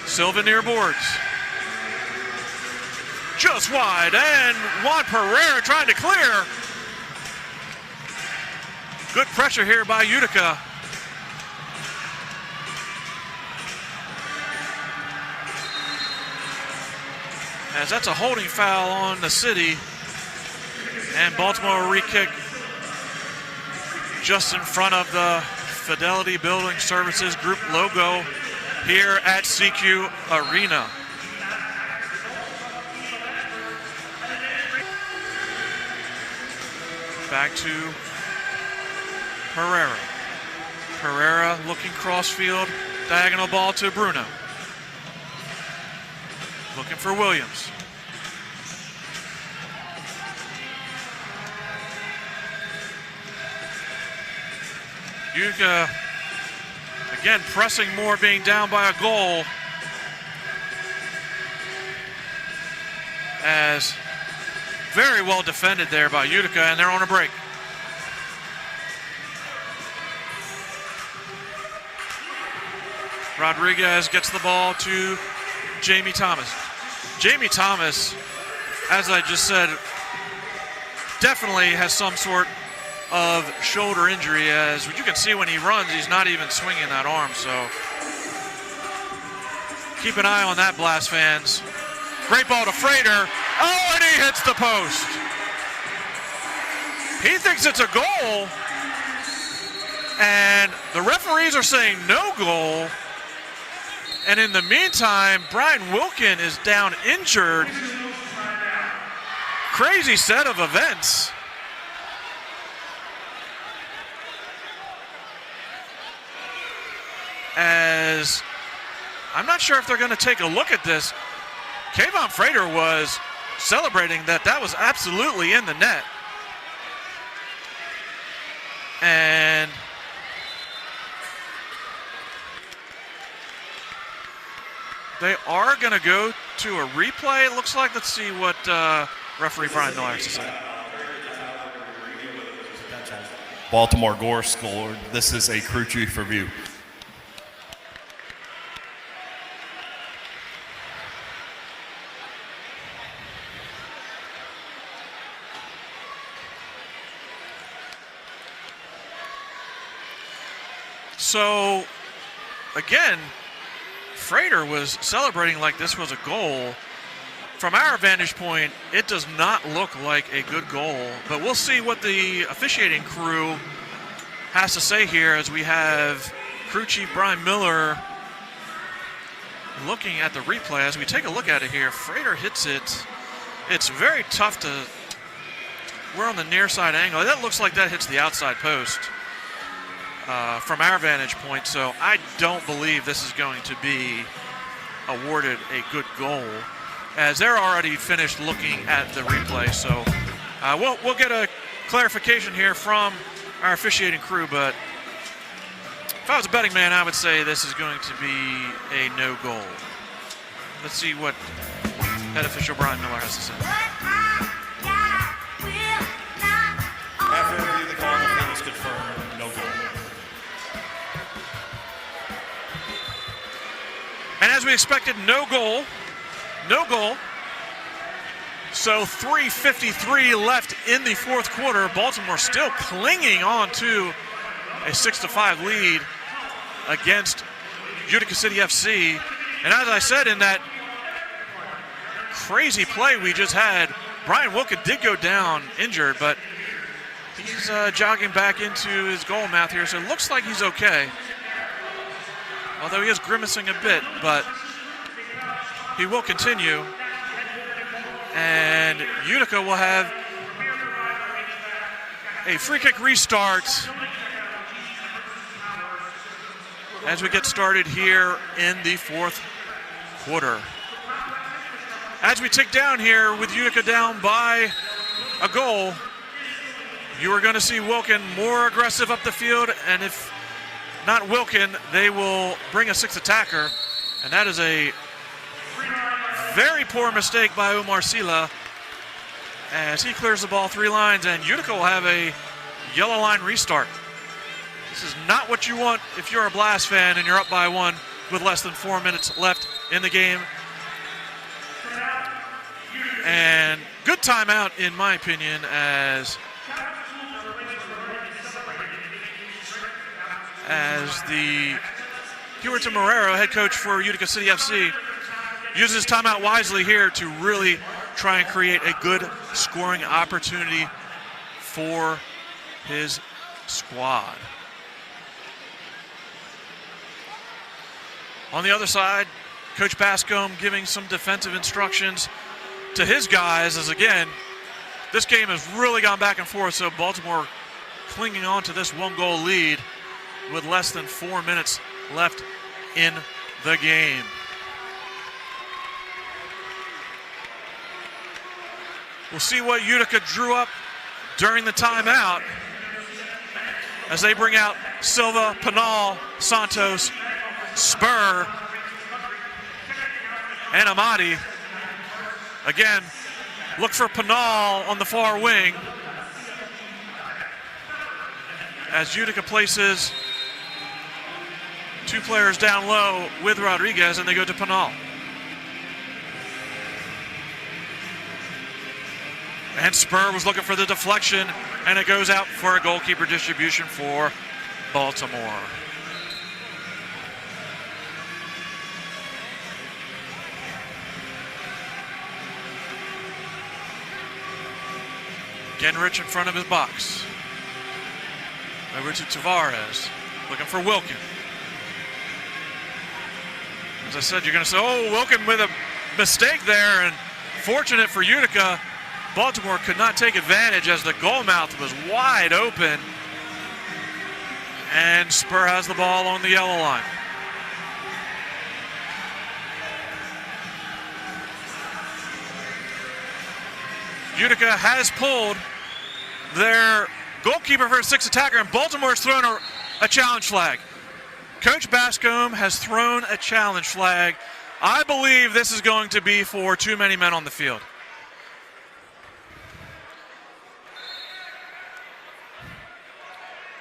Silva near boards. Just wide, and Juan Pereira trying to clear. Good pressure here by Utica. As that's a holding foul on the city. And Baltimore will re-kick just in front of the Fidelity Building Services Group logo here at CQ Arena. Back to Pereira. Pereira looking crossfield, diagonal ball to Bruno. Looking for Williams. Utica, again, pressing more, being down by a goal. As very well defended there by Utica, and they're on a break. Rodriguez gets the ball to Jamie Thomas. Jamie Thomas, as I just said, definitely has some sort of shoulder injury, as you can see when he runs, he's not even swinging that arm, so keep an eye on that, Blast fans. Great ball to Frater. Oh, and he hits the post. He thinks it's a goal, and the referees are saying no goal. And in the meantime, Brian Wilkin is down injured. Crazy set of events. As I'm not sure if they're going to take a look at this. Kayvon Frater was celebrating that was absolutely in the net. And they are going to go to a replay, it looks like. Let's see what referee Brian Miller has to say. Baltimore Gore scored. This is a crew chief review. So, again, Frater was celebrating like this was a goal. From our vantage point, it does not look like a good goal, but we'll see what the officiating crew has to say here as we have crew chief Brian Miller looking at the replay. As we take a look at it here, Frater hits it. It's very tough to we're on the near side angle. That looks like that hits the outside post from our vantage point, so I don't believe this is going to be awarded a good goal, as they're already finished looking at the replay. So we'll get a clarification here from our officiating crew, but if I was a betting man, I would say this is going to be a no goal. Let's see what head official Brian Miller has to say. After review, the call, the field is confirmed, no goal. And as we expected, no goal. No goal. So 3:53 left in the fourth quarter. Baltimore still clinging on to a 6-5 lead against Utica City FC. And as I said, in that crazy play we just had, Brian Wilkin did go down injured, but he's jogging back into his goal mouth here, so it looks like he's okay. Although he is grimacing a bit, but he will continue. And Utica will have a free kick restart as we get started here in the fourth quarter. As we tick down here with Utica down by a goal, you are going to see Wilkin more aggressive up the field, and if not Wilkin, they will bring a sixth attacker, and that is a very poor mistake by Umar Sila as he clears the ball 3 lines, and Utica will have a yellow line restart. This is not what you want if you're a Blast fan and you're up by 1 with less than 4 minutes left in the game. And good timeout, in my opinion, as the Huerta Marrero, head coach for Utica City FC, uses his timeout wisely here to really try and create a good scoring opportunity for his squad. On the other side, Coach Bascombe giving some defensive instructions to his guys, as again, this game has really gone back and forth, so Baltimore clinging on to this 1-goal lead with less than 4 minutes left in the game. We'll see what Utica drew up during the timeout as they bring out Silva, Pinal, Santos, Spur, and Amati. Again, look for Pinal on the far wing as Utica places 2 players down low with Rodriguez, and they go to Pinal. And Spur was looking for the deflection, and it goes out for a goalkeeper distribution for Baltimore. Genrich in front of his box. Over to Tavares, looking for Wilkin. As I said, you're going to say, oh, Wilkin with a mistake there, and fortunate for Utica, Baltimore could not take advantage as the goal mouth was wide open, and Spur has the ball on the yellow line. Utica has pulled their goalkeeper for a 6th attacker, and Baltimore's thrown a challenge flag. Coach Bascombe has thrown a challenge flag. I believe this is going to be for too many men on the field.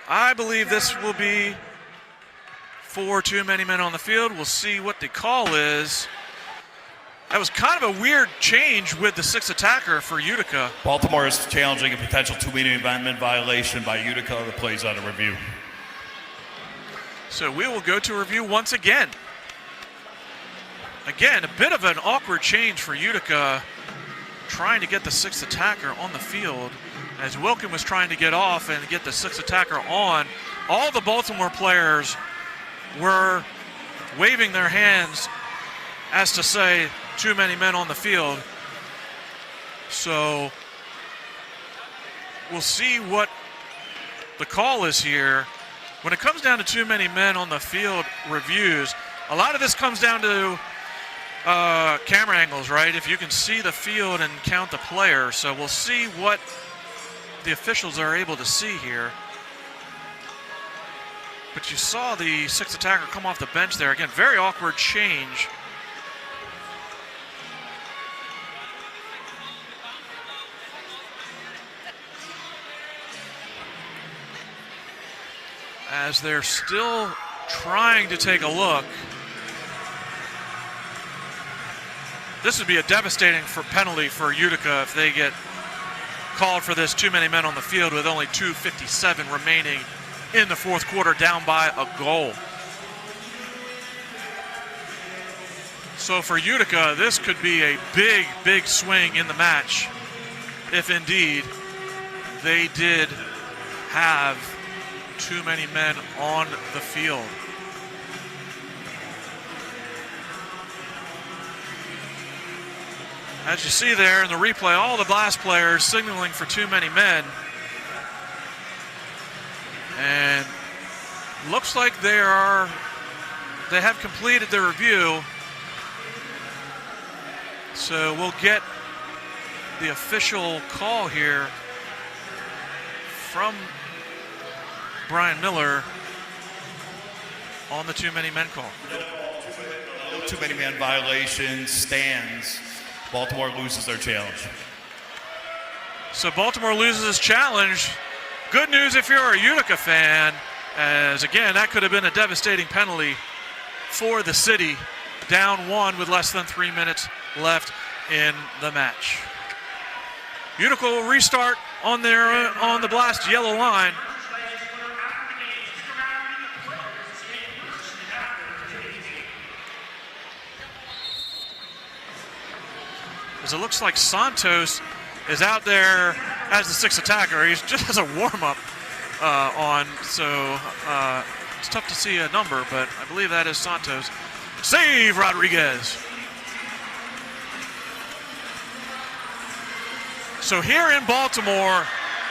I believe this will be for too many men on the field. We'll see what the call is. That was kind of a weird change with the 6th attacker for Utica. Baltimore is challenging a potential 2-minute amendment violation by Utica. The play's under review. So we will go to review once again. Again, a bit of an awkward change for Utica, trying to get the 6th attacker on the field as Wilkin was trying to get off and get the 6th attacker on. All the Baltimore players were waving their hands as to say – 2 many men on the field. So we'll see what the call is here. When it comes down to too many men on the field reviews, a lot of this comes down to camera angles, right? If you can see the field and count the player. So we'll see what the officials are able to see here. But you saw the sixth attacker come off the bench there. Again, very awkward change. As they're still trying to take a look. This would be a devastating penalty for Utica if they get called for this. Too many men on the field with only 2:57 remaining in the fourth quarter, down by a goal. So for Utica, this could be a big, big swing in the match if indeed they did have too many men on the field. As you see there in the replay, all the Blast players signaling for too many men. And looks like they have completed their review. So we'll get the official call here from Brian Miller on the too many men call. No too many men violation stands. Baltimore loses their challenge. So Baltimore loses his challenge. Good news if you're a Utica fan, as again, that could have been a devastating penalty for the city. Down one with less than 3 minutes left in the match. Utica will restart on the Blast yellow line. As it looks like Santos is out there as the sixth attacker. He's just as a warm-up on, so it's tough to see a number, but I believe that is Santos. Save Rodriguez. So here in Baltimore,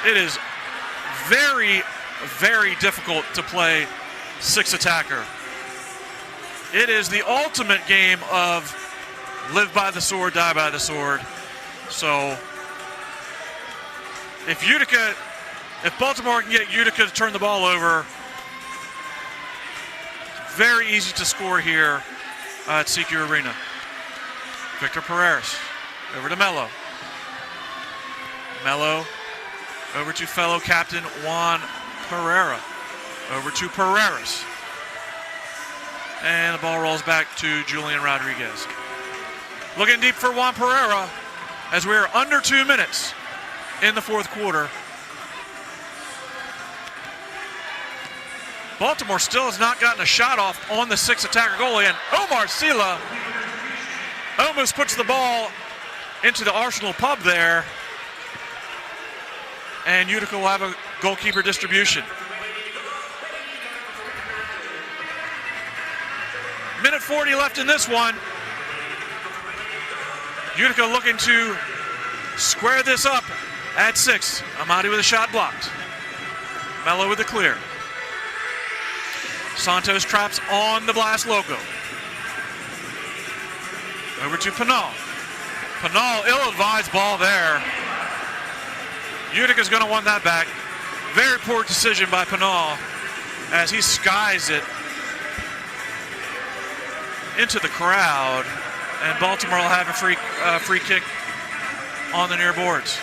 it is very, very difficult to play sixth attacker. It is the ultimate game of live by the sword, die by the sword. So if Baltimore can get Utica to turn the ball over, it's very easy to score here at CQ Arena. Victor Pereras over to Melo. Melo over to fellow captain Juan Pereira. Over to Pereras. And the ball rolls back to Julian Rodriguez. Looking deep for Juan Pereira as we are under 2 minutes in the fourth quarter. Baltimore still has not gotten a shot off on the sixth attacker goalie, and Omar Sila almost puts the ball into the Arsenal pub there, and Utica will have a goalkeeper distribution. Minute 40 left in this one. Utica looking to square this up at 6. Amadi with a shot blocked. Melo with the clear. Santos traps on the Blast logo. Over to Pinal. Pinal, ill-advised ball there. Utica's going to want that back. Very poor decision by Pinal as he skies it into the crowd. And Baltimore will have a free kick on the near boards.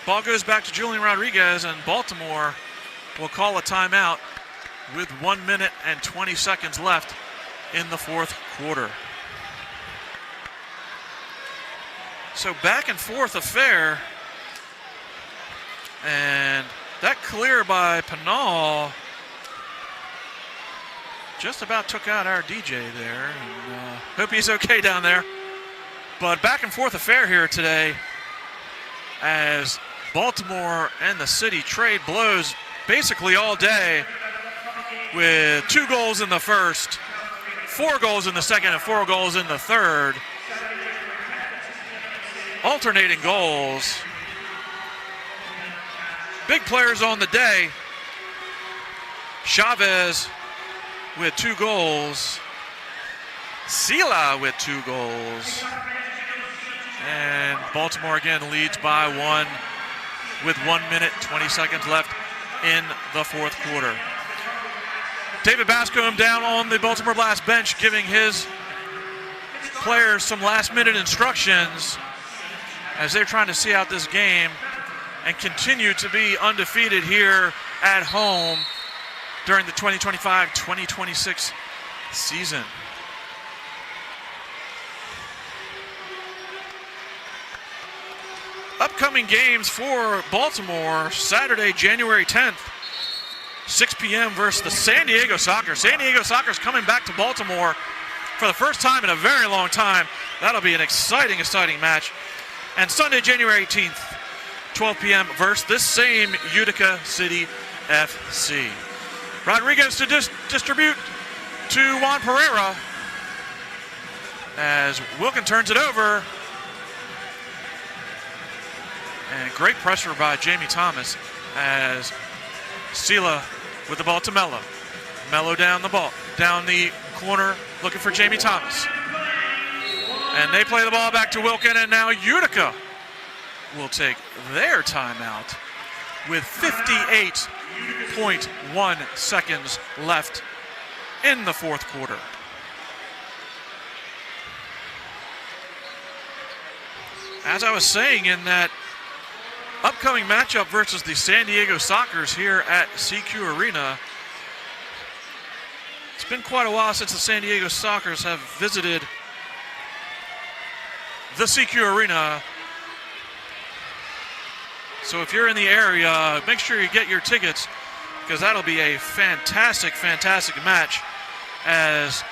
Ball goes back to Julian Rodriguez, and Baltimore will call a timeout with 1 minute and 20 seconds left in the fourth quarter. So back and forth affair, and that clear by Pinal just about took out our DJ there. And, hope he's okay down there. But back and forth affair here today as Baltimore and the city trade blows basically all day with 2 goals in the first, 4 goals in the second and 4 goals in the third. Alternating goals. Big players on the day. Chavez with 2 goals. Sila with 2 goals. And Baltimore again leads by 1 with 1 minute, 20 seconds left in the fourth quarter. David Bascombe down on the Baltimore Blast bench giving his players some last-minute instructions as they're trying to see out this game and continue to be undefeated here at home during the 2025-2026 season. Upcoming games for Baltimore, Saturday, January 10th, 6 p.m. versus the San Diego Sockers. San Diego Sockers coming back to Baltimore for the first time in a very long time. That'll be an exciting, exciting match. And Sunday, January 18th, 12 p.m. versus this same Utica City FC. Rodriguez to distribute to Juan Pereira as Wilkin turns it over. And great pressure by Jamie Thomas as Sila with the ball to Mello. Mello down the ball, down the corner, looking for Jamie Thomas. And they play the ball back to Wilkin, and now Utica will take their timeout with 58.1 seconds left in the fourth quarter. As I was saying, in that upcoming matchup versus the San Diego Sockers here at CQ Arena, it's been quite a while since the San Diego Sockers have visited the CQ Arena. So if you're in the area, make sure you get your tickets, because that'll be a fantastic, fantastic match, as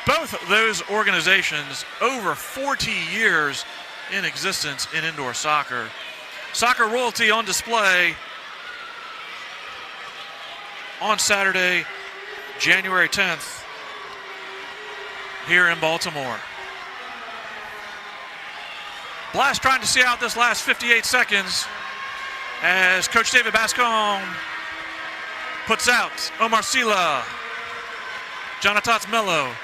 both those organizations, over 40 years in existence in indoor soccer. Soccer royalty on display on Saturday, January 10th, here in Baltimore. Blast trying to see out this last 58 seconds as Coach David Bascombe puts out Omar Sila, Jonatas Mello,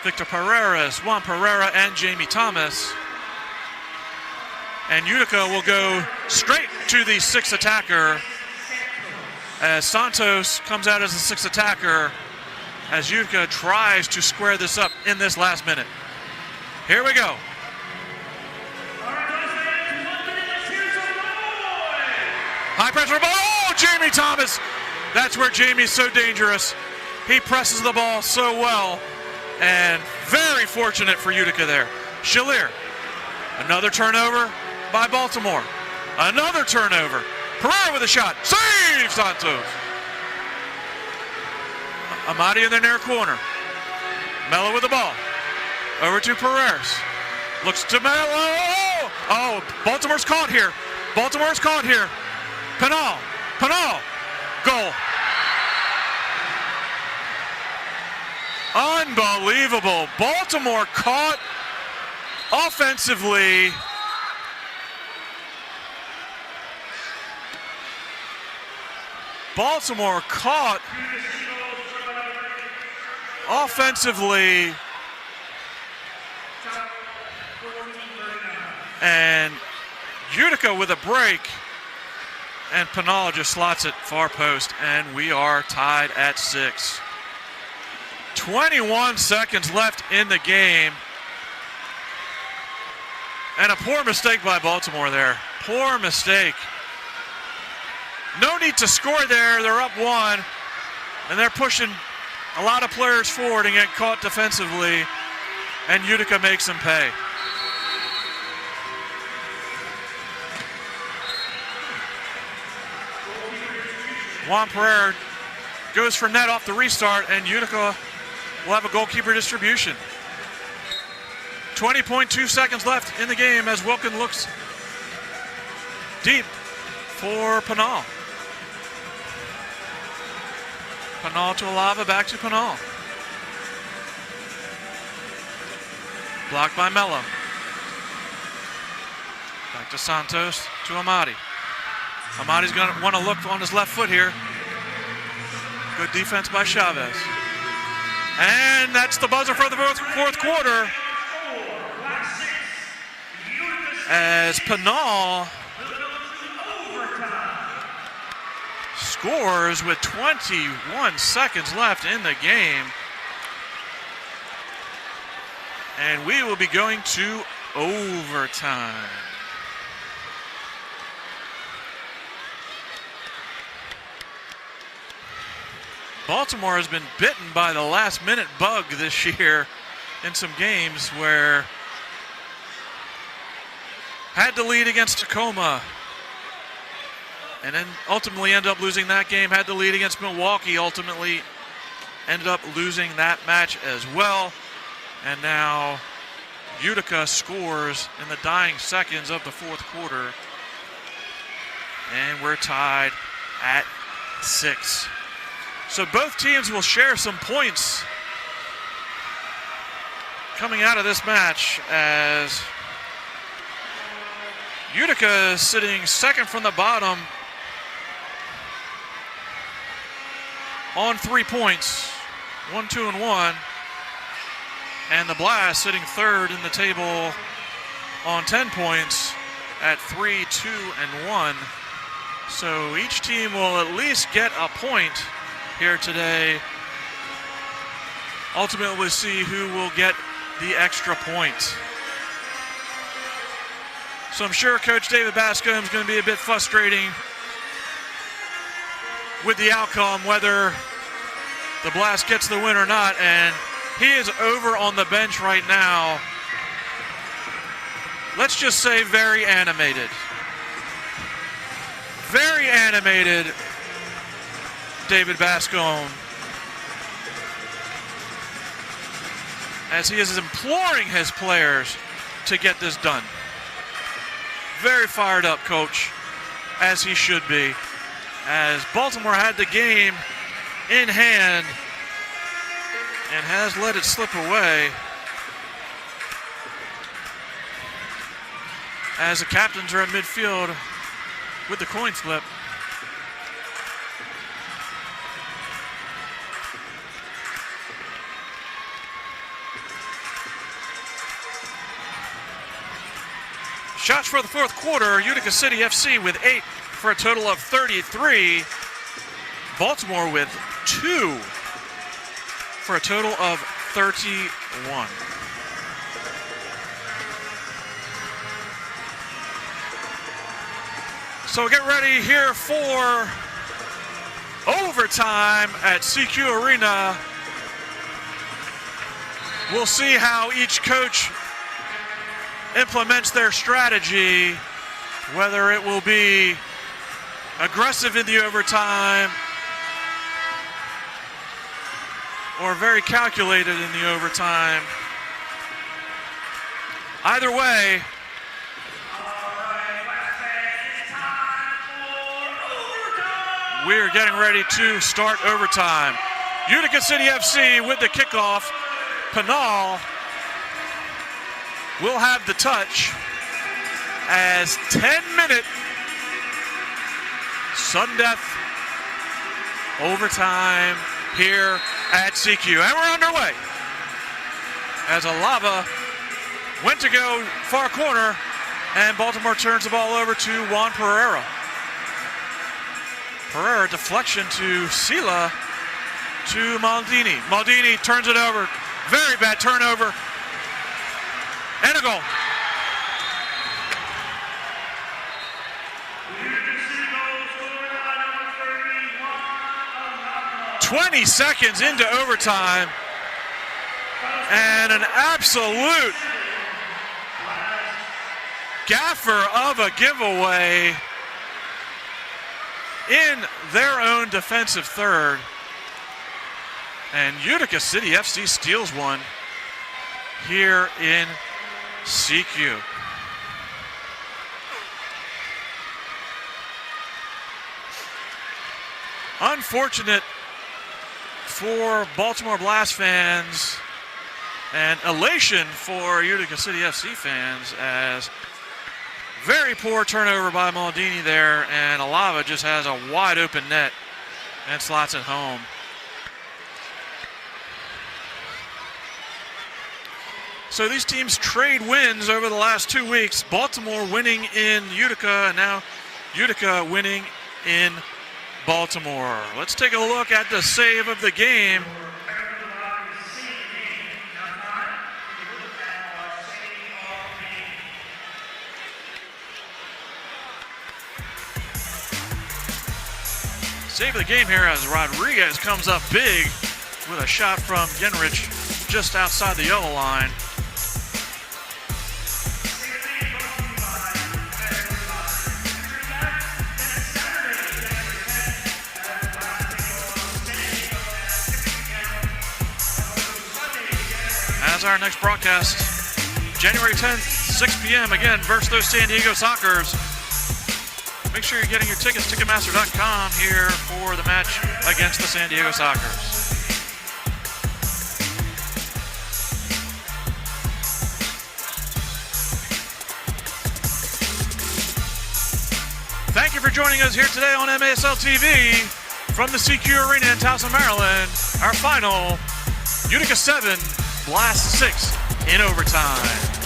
Victor Pereira, Juan Pereira, and Jamie Thomas. And Utica will go straight to the sixth attacker as Santos comes out as the sixth attacker as Utica tries to square this up in this last minute. Here we go. High pressure ball, oh, Jamie Thomas. That's where Jamie's so dangerous. He presses the ball so well, and very fortunate for Utica there. Shalir, another turnover by Baltimore. Another turnover. Pereira with a shot. Save Santos. Amadi in the near corner. Mello with the ball. Over to Pereira's. Looks to Mello. Oh, Baltimore's caught here. Baltimore's caught here. Penal. Goal. Unbelievable. Baltimore caught offensively. Baltimore caught offensively, and Utica with a break, and Penal just slots it far post, and we are tied at 6. 21 seconds left in the game, and a poor mistake by Baltimore there. Poor mistake. No need to score there. They're up 1, and they're pushing a lot of players forward and get caught defensively, and Utica makes them pay. Juan Pereira goes for net off the restart, and Utica will have a goalkeeper distribution. 20.2 seconds left in the game as Wilkin looks deep for Penal. Penal to Alava, back to Penal. Blocked by Mello. Back to Santos, to Amadi. Amadi's going to want to look on his left foot here. Good defense by Chavez. And that's the buzzer for the fourth quarter. As Pinal scores with 21 seconds left in the game. And we will be going to overtime. Baltimore has been bitten by the last-minute bug this year in some games where had the lead against Tacoma and then ultimately ended up losing that game, had the lead against Milwaukee, ultimately ended up losing that match as well. And now Utica scores in the dying seconds of the fourth quarter. And we're tied at 6. So both teams will share some points coming out of this match, as Utica is sitting second from the bottom on 3 points, 1, 2, and 1. And the Blast sitting third in the table on 10 points at 3, 2, and 1. So each team will at least get a point here today. Ultimately, we'll see who will get the extra point. So I'm sure Coach David Bascom is going to be a bit frustrating with the outcome, whether the Blast gets the win or not. And he is over on the bench right now. Let's just say very animated. Very animated, David Bascom, as he is imploring his players to get this done. Very fired up, Coach, as he should be, as Baltimore had the game in hand and has let it slip away, as the captains are at midfield with the coin flip. Shots for the fourth quarter, Utica City FC with 8 for a total of 33. Baltimore with 2 for a total of 31. So get ready here for overtime at CQ Arena. We'll see how each coach implements their strategy, whether it will be aggressive in the overtime or very calculated in the overtime. Either way, we're getting ready to start overtime. Utica City FC with the kickoff. Pinal will have the touch as 10-minute sudden death overtime here at CQ. And we're underway as Alava went to go far corner, and Baltimore turns the ball over to Juan Pereira. Pereira deflection to Sila to Maldini. Maldini turns it over. Very bad turnover. And a goal. 20 seconds into overtime. And an absolute gaffer of a giveaway in their own defensive third. And Utica City FC steals one here in CQ. Unfortunate for Baltimore Blast fans And elation for Utica City FC fans as very poor turnover by Maldini there, and Alava just has a wide open net and slots it home. So these teams trade wins over the last 2 weeks. Baltimore winning in Utica, and now Utica winning in Baltimore. Let's take a look at the save of the game. Save of the game here as Rodriguez comes up big with a shot from Genrich just outside the yellow line. As our next broadcast, January 10th, 6 p.m. again versus those San Diego Sockers. Make sure you're getting your tickets, Ticketmaster.com, here for the match against the San Diego Sockers. Thank you for joining us here today on MASL TV from the CQ Arena in Towson, Maryland. Our final, Utica 7, Blast 6 in overtime.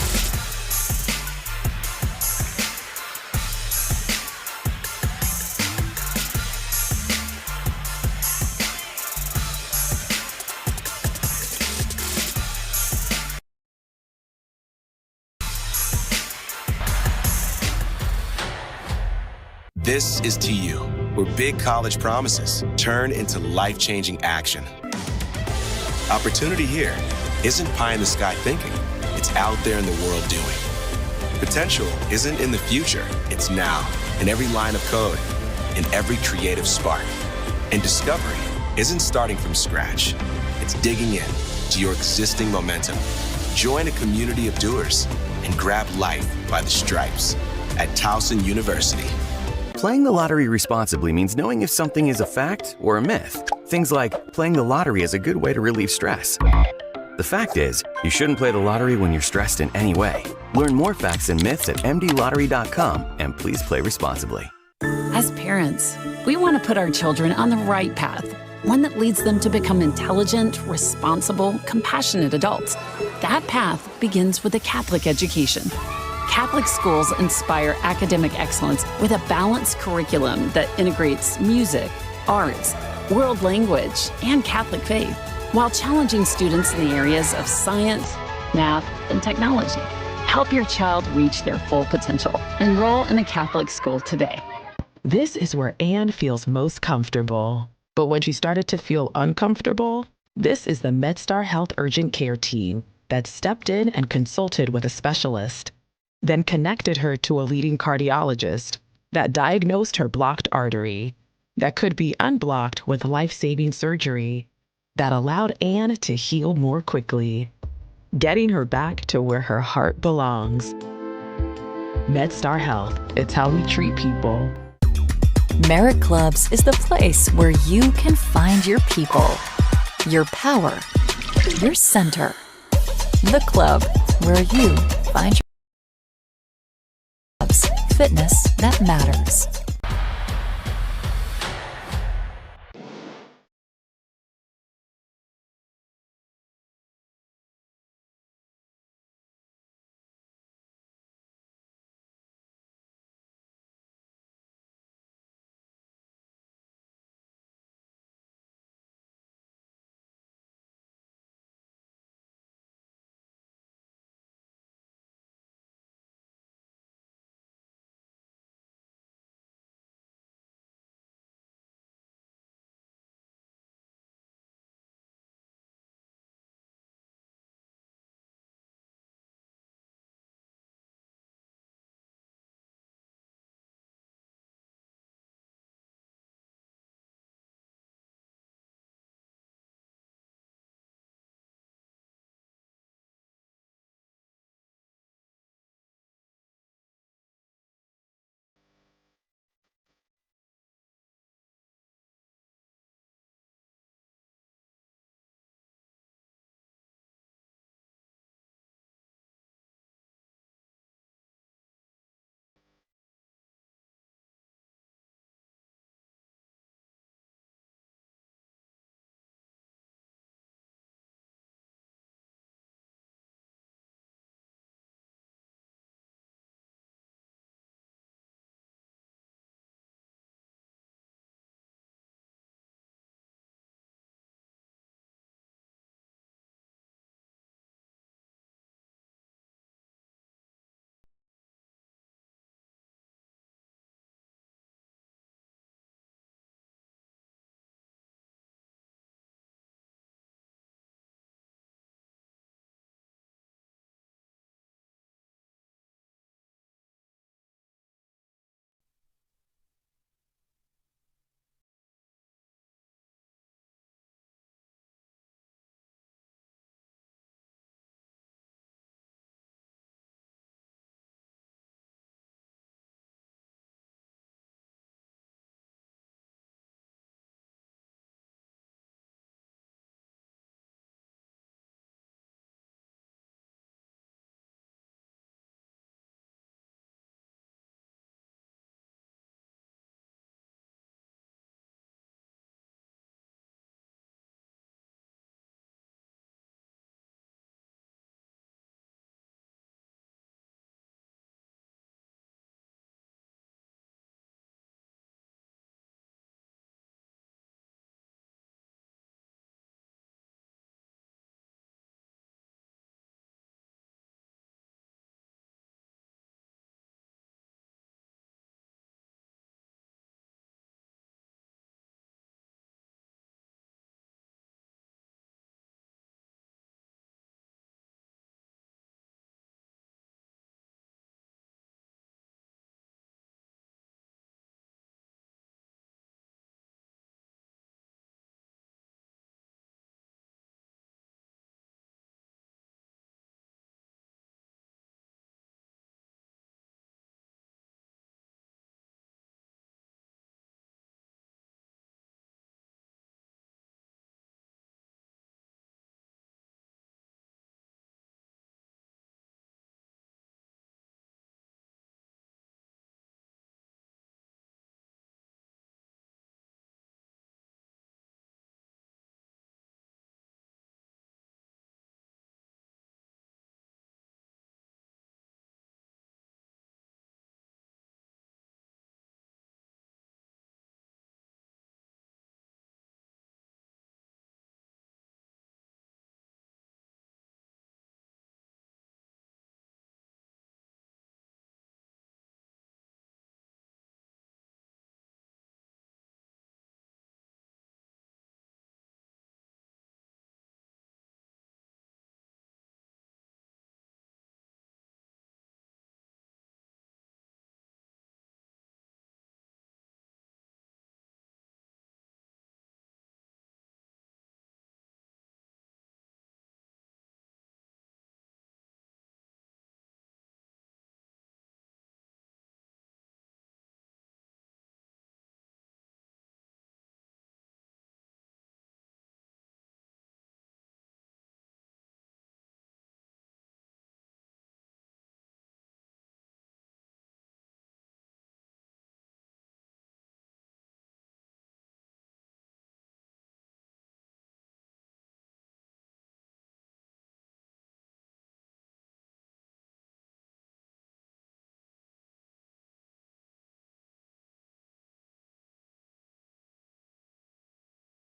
This is TU, where big college promises turn into life-changing action. Opportunity here isn't pie-in-the-sky thinking. It's out there in the world doing. Potential isn't in the future. It's now, in every line of code, in every creative spark. And discovery isn't starting from scratch. It's digging in to your existing momentum. Join a community of doers and grab life by the stripes at Towson University. Playing the lottery responsibly means knowing if something is a fact or a myth. Things like playing the lottery is a good way to relieve stress. The fact is, you shouldn't play the lottery when you're stressed in any way. Learn more facts and myths at mdlottery.com, and please play responsibly. As parents, we want to put our children on the right path, one that leads them to become intelligent, responsible, compassionate adults. That path begins with a Catholic education. Catholic schools inspire academic excellence with a balanced curriculum that integrates music, arts, world language, and Catholic faith, while challenging students in the areas of science, math, and technology. Help your child reach their full potential. Enroll in a Catholic school today. This is where Anne feels most comfortable. But when she started to feel uncomfortable, this is the MedStar Health Urgent Care team that stepped in and consulted with a specialist, then connected her to a leading cardiologist that diagnosed her blocked artery that could be unblocked with life-saving surgery that allowed Anne to heal more quickly, getting her back to where her heart belongs. MedStar Health, it's how we treat people. Merit Clubs is the place where you can find your people, your power, your center. The club where you find your fitness that matters.